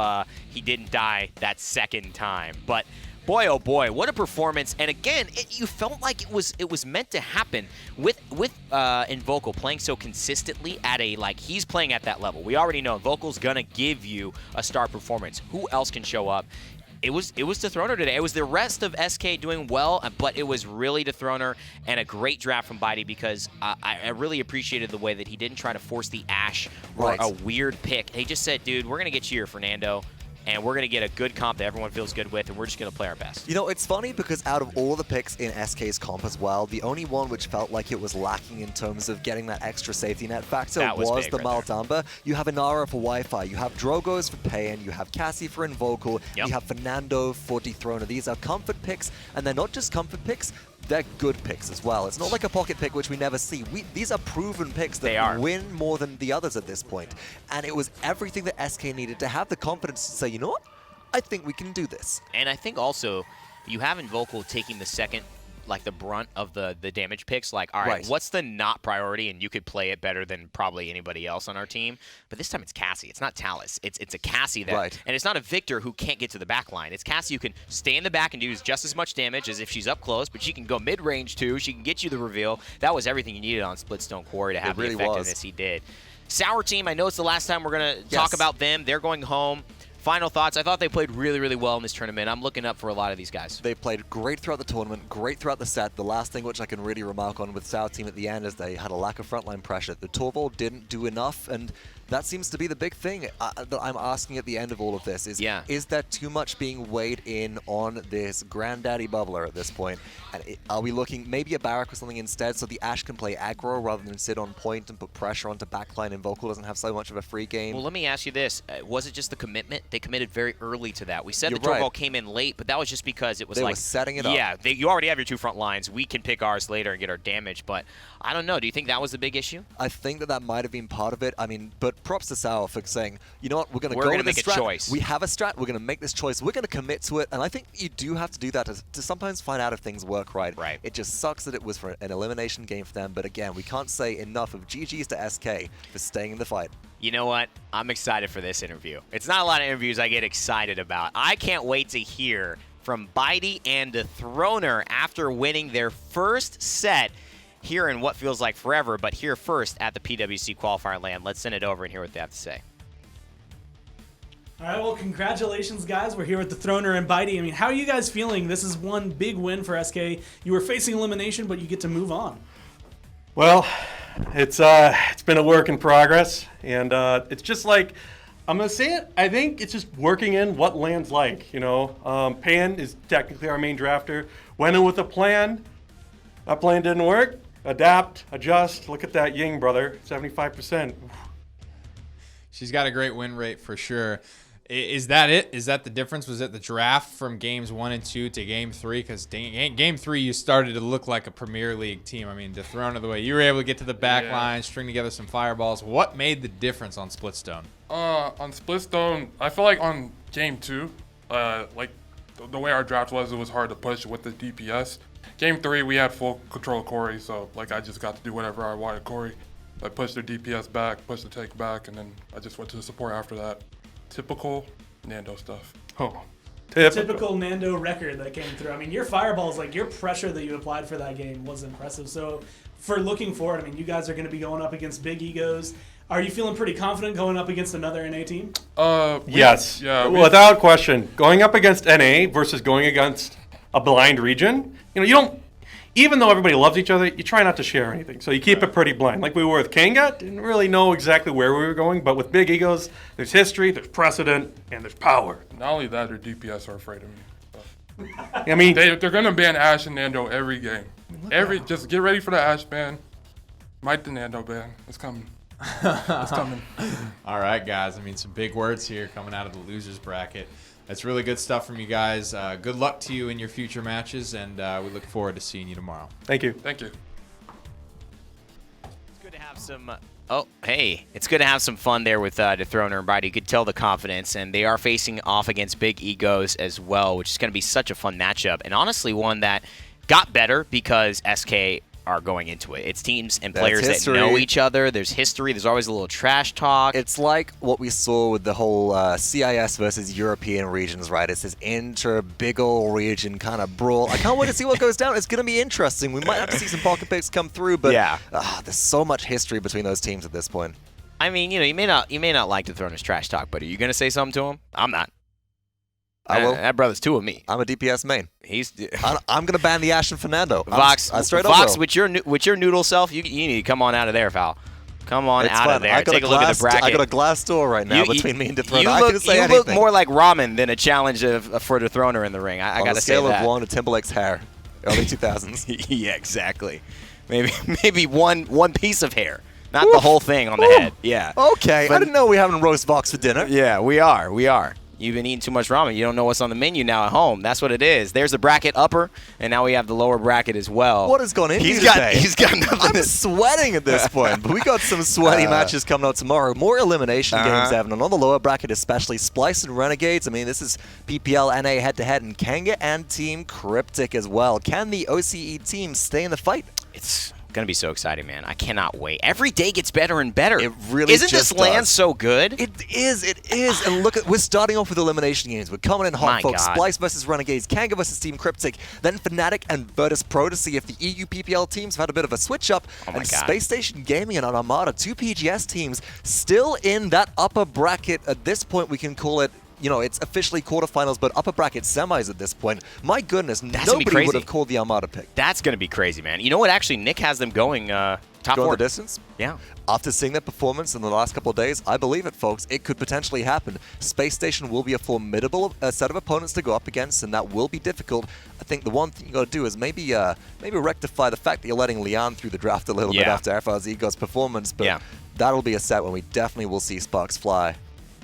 Speaker 1: he didn't die that second time. But boy, oh boy, what a performance! And again, you felt like it was meant to happen with Invocal playing so consistently at he's playing at that level. We already know Invocal's gonna give you a star performance. Who else can show up? It was Dethroner today. It was the rest of SK doing well, but it was really Dethroner, and a great draft from Bitey because I really appreciated the way that he didn't try to force the Ashe or a weird pick. He just said, dude, we're going to get you here, Fernando, and we're going to get a good comp that everyone feels good with, and we're just going to play our best.
Speaker 2: You know, it's funny because out of all the picks in SK's comp as well, the only one which felt like it was lacking in terms of getting that extra safety net factor was the Maldamba. You have Inara for Wi-Fi, you have Drogos for Payan, you have Cassie for Invocal, you have Fernando for Dethroner. These are comfort picks, and they're not just comfort picks, they're good picks as well. It's not like a pocket pick, which we never see. These are proven picks that win more than the others at this point. And it was everything that SK needed to have the confidence to say, you know what? I think we can do this.
Speaker 1: And I think also you have Invocal taking the second, the brunt of the damage picks. All right, what's the not priority? And you could play it better than probably anybody else on our team. But this time it's Cassie. It's not Talus. It's a Cassie that, and it's not a Victor who can't get to the back line. It's Cassie who can stay in the back and do just as much damage as if she's up close, but she can go mid-range too. She can get you the reveal. That was everything you needed on Splitstone Quarry to have the effectiveness he did. Sour Team, I know it's the last time we're going to talk about them. They're going home. Final thoughts. I thought they played really, really well in this tournament. I'm looking up for a lot of these guys.
Speaker 2: They played great throughout the tournament, great throughout the set. The last thing which I can really remark on with Sour Team at the end is they had a lack of frontline pressure. The Torvald didn't do enough, and that seems to be the big thing that I'm asking at the end of all of this is there too much being weighed in on this granddaddy bubbler at this point? And are we looking maybe a Barrack or something instead so the Ashe can play aggro rather than sit on point and put pressure onto backline, and Vocal doesn't have so much of a free game?
Speaker 1: Well, let me ask you this. Was it just the commitment? They committed very early to that. We said the Torvald came in late, but that was just because it was
Speaker 2: they were setting it up.
Speaker 1: Yeah, you already have your two front lines. We can pick ours later and get our damage, but I don't know. Do you think that was the big issue?
Speaker 2: I think that might have been part of it. I mean, but props to Sour for saying, you know what, we're going to go with this strat.
Speaker 1: Choice.
Speaker 2: We have a strat. We're going to make this choice. We're going to commit to it. And I think you do have to do that to sometimes find out if things work right. It just sucks that it was for an elimination game for them. But again, we can't say enough of GG's to SK for staying in the fight.
Speaker 1: You know what? I'm excited for this interview. It's not a lot of interviews I get excited about. I can't wait to hear from Bitey and Dethroner after winning their first set here in what feels like forever, but here first at the PWC qualifier land. Let's send it over and hear what they have to say.
Speaker 5: All right, well, congratulations, guys. We're here with Dethroner and Bitey. I mean, how are you guys feeling? This is one big win for SK. You were facing elimination, but you get to move on.
Speaker 3: Well, It's been a work in progress, and it's just like, I'm gonna say it. I think it's just working in what land's like. Pan is technically our main drafter. Went in with a plan. That plan didn't work. Adapt, adjust. Look at that Ying, brother. 75%.
Speaker 6: She's got a great win rate for sure. Is that it? Is that the difference? Was it the draft from games 1 and 2 to game 3? Because game 3, you started to look like a Premier League team. I mean, Dethrone of the way you were able to get to the back line, string together some fireballs. What made the difference on Splitstone?
Speaker 7: On Splitstone, I feel like on game 2, like the way our draft was, it was hard to push with the DPS. Game 3, we had full control of Corey, so like I just got to do whatever I wanted Corey. I pushed their DPS back, pushed the take back, and then I just went to the support after that. Typical Nando stuff.
Speaker 3: Oh,
Speaker 5: Typical Nando record that came through. I mean, your fireballs, like your pressure that you applied for that game was impressive. So for looking forward, I mean, you guys are going to be going up against big egos. Are you feeling pretty confident going up against another NA team?
Speaker 3: Yes. Yeah. Without question. Going up against NA versus going against a blind region, you don't, even though everybody loves each other, you try not to share anything. So you keep it pretty blind. Like we were with Kanga, didn't really know exactly where we were going, but with big egos, there's history, there's precedent, and there's power.
Speaker 7: Not only that, their DPS are afraid of me.
Speaker 3: I mean,
Speaker 7: they're gonna ban Ashe and Nando every game. Just get ready for the Ashe ban. Might the Nando ban. It's coming. It's coming.
Speaker 6: All right, guys. I mean, some big words here coming out of the losers bracket. That's really good stuff from you guys. Good luck to you in your future matches, and we look forward to seeing you tomorrow.
Speaker 3: Thank you.
Speaker 7: Thank you.
Speaker 1: It's good to have some. It's good to have some fun there with Dethroner and Bride. You could tell the confidence, and they are facing off against big egos as well, which is going to be such a fun matchup, and honestly one that got better because SK are going into it. It's teams and players that know each other. There's history. There's always a little trash talk.
Speaker 2: It's like what we saw with the whole CIS versus European regions, right? It's this inter-big ol' region kind of brawl. I can't wait to see what goes down. It's going to be interesting. We might have to see some pocket picks come through, but there's so much history between those teams at this point.
Speaker 1: I mean, you may not like to throw in his trash talk, but are you going to say something to him? I'm not.
Speaker 2: I will.
Speaker 1: That brother's two of me.
Speaker 2: I'm a DPS main.
Speaker 1: He's.
Speaker 2: I'm gonna ban the Ashe and Fernando.
Speaker 1: Vox,
Speaker 2: I straight
Speaker 1: Vox,
Speaker 2: up
Speaker 1: with your noodle self, you need to come on out of there, pal. Come on out of there. Take a look at the bracket.
Speaker 2: I got a glass door right now between me and Dethrone. I can say
Speaker 1: you
Speaker 2: anything.
Speaker 1: look more like ramen than a challenge for Dethroner in the ring. I gotta say that.
Speaker 2: On a scale of 1 to Timberlake's hair, early 2000s.
Speaker 1: Yeah, exactly. Maybe one piece of hair. Not the whole thing on the head. Yeah.
Speaker 2: Okay. I didn't know we were having roast Vox for dinner.
Speaker 1: Yeah, we are. You've been eating too much ramen. You don't know what's on the menu now at home. That's what it is. There's the bracket upper, and now we have the lower bracket as well.
Speaker 2: What has gone into today?
Speaker 1: He's got nothing.
Speaker 2: I'm sweating at this point, but we got some sweaty matches coming out tomorrow. More elimination games, Evan, and on the lower bracket especially. Splice and Renegades. I mean, this is PPL NA head-to-head, and Kanga and Team Cryptic as well. Can the OCE team stay in the fight?
Speaker 1: It's gonna be so exciting, man. I cannot wait. Every day gets better and better.
Speaker 2: It really
Speaker 1: isn't this land so good?
Speaker 2: It is. And look, we're starting off with elimination games. We're coming in hot, folks. Splice versus Renegades, Kanga versus Team Cryptic, then Fnatic and Virtus Pro to see if the EU PPL teams have had a bit of a switch up. And Space Station Gaming and Armada, two PGS teams, still in that upper bracket. At this point, we can call it, it's officially quarterfinals, but upper bracket semis at this point. My goodness, nobody would have called the Armada pick.
Speaker 1: That's going to be crazy, man. You know what? Actually, Nick has them going top
Speaker 2: going
Speaker 1: 4.
Speaker 2: the distance?
Speaker 1: Yeah.
Speaker 2: After seeing their performance in the last couple of days, I believe it, folks. It could potentially happen. Space Station will be a formidable set of opponents to go up against, and that will be difficult. I think the one thing you got to do is maybe rectify the fact that you're letting Lian through the draft a little bit after FR's Ego's performance, but that'll be a set when we definitely will see sparks fly.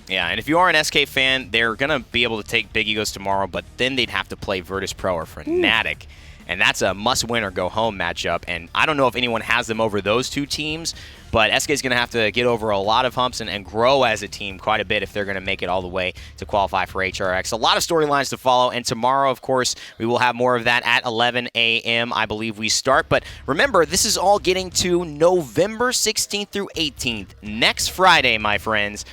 Speaker 1: Yeah, and if you are an SK fan, they're going to be able to take Big Egos tomorrow, but then they'd have to play Virtus Pro or Fnatic. And that's a must-win or go-home matchup. And I don't know if anyone has them over those two teams, but SK is going to have to get over a lot of humps and grow as a team quite a bit if they're going to make it all the way to qualify for HRX. A lot of storylines to follow, and tomorrow, of course, we will have more of that at 11 a.m. I believe we start. But remember, this is all getting to November 16th through 18th. Next Friday, my friends.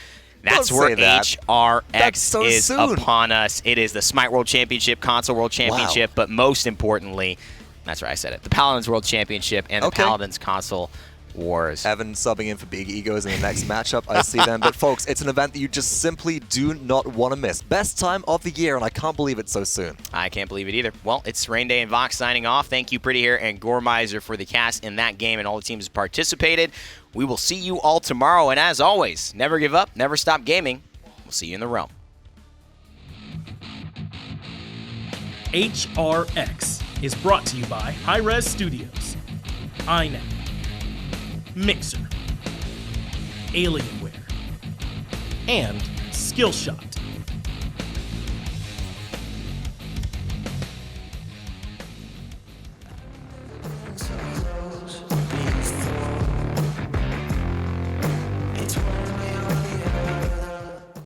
Speaker 1: That's where HRX is upon us. It is the Smite World Championship, Console World Championship, but most importantly, that's right, I said it, the Paladins World Championship and the Paladins Console Wars.
Speaker 2: Evan subbing in for Big Egos in the next matchup. I see them. But folks, it's an event that you just simply do not want to miss. Best time of the year, and I can't believe it's so soon.
Speaker 1: I can't believe it either. Well, it's Rain Day and Vox signing off. Thank you, Pretty Hair and Gormizer, for the cast in that game and all the teams who participated. We will see you all tomorrow, and as always, never give up, never stop gaming. We'll see you in the realm.
Speaker 8: HRX is brought to you by Hi-Res Studios, iNet, Mixer, Alienware, and Skillshot.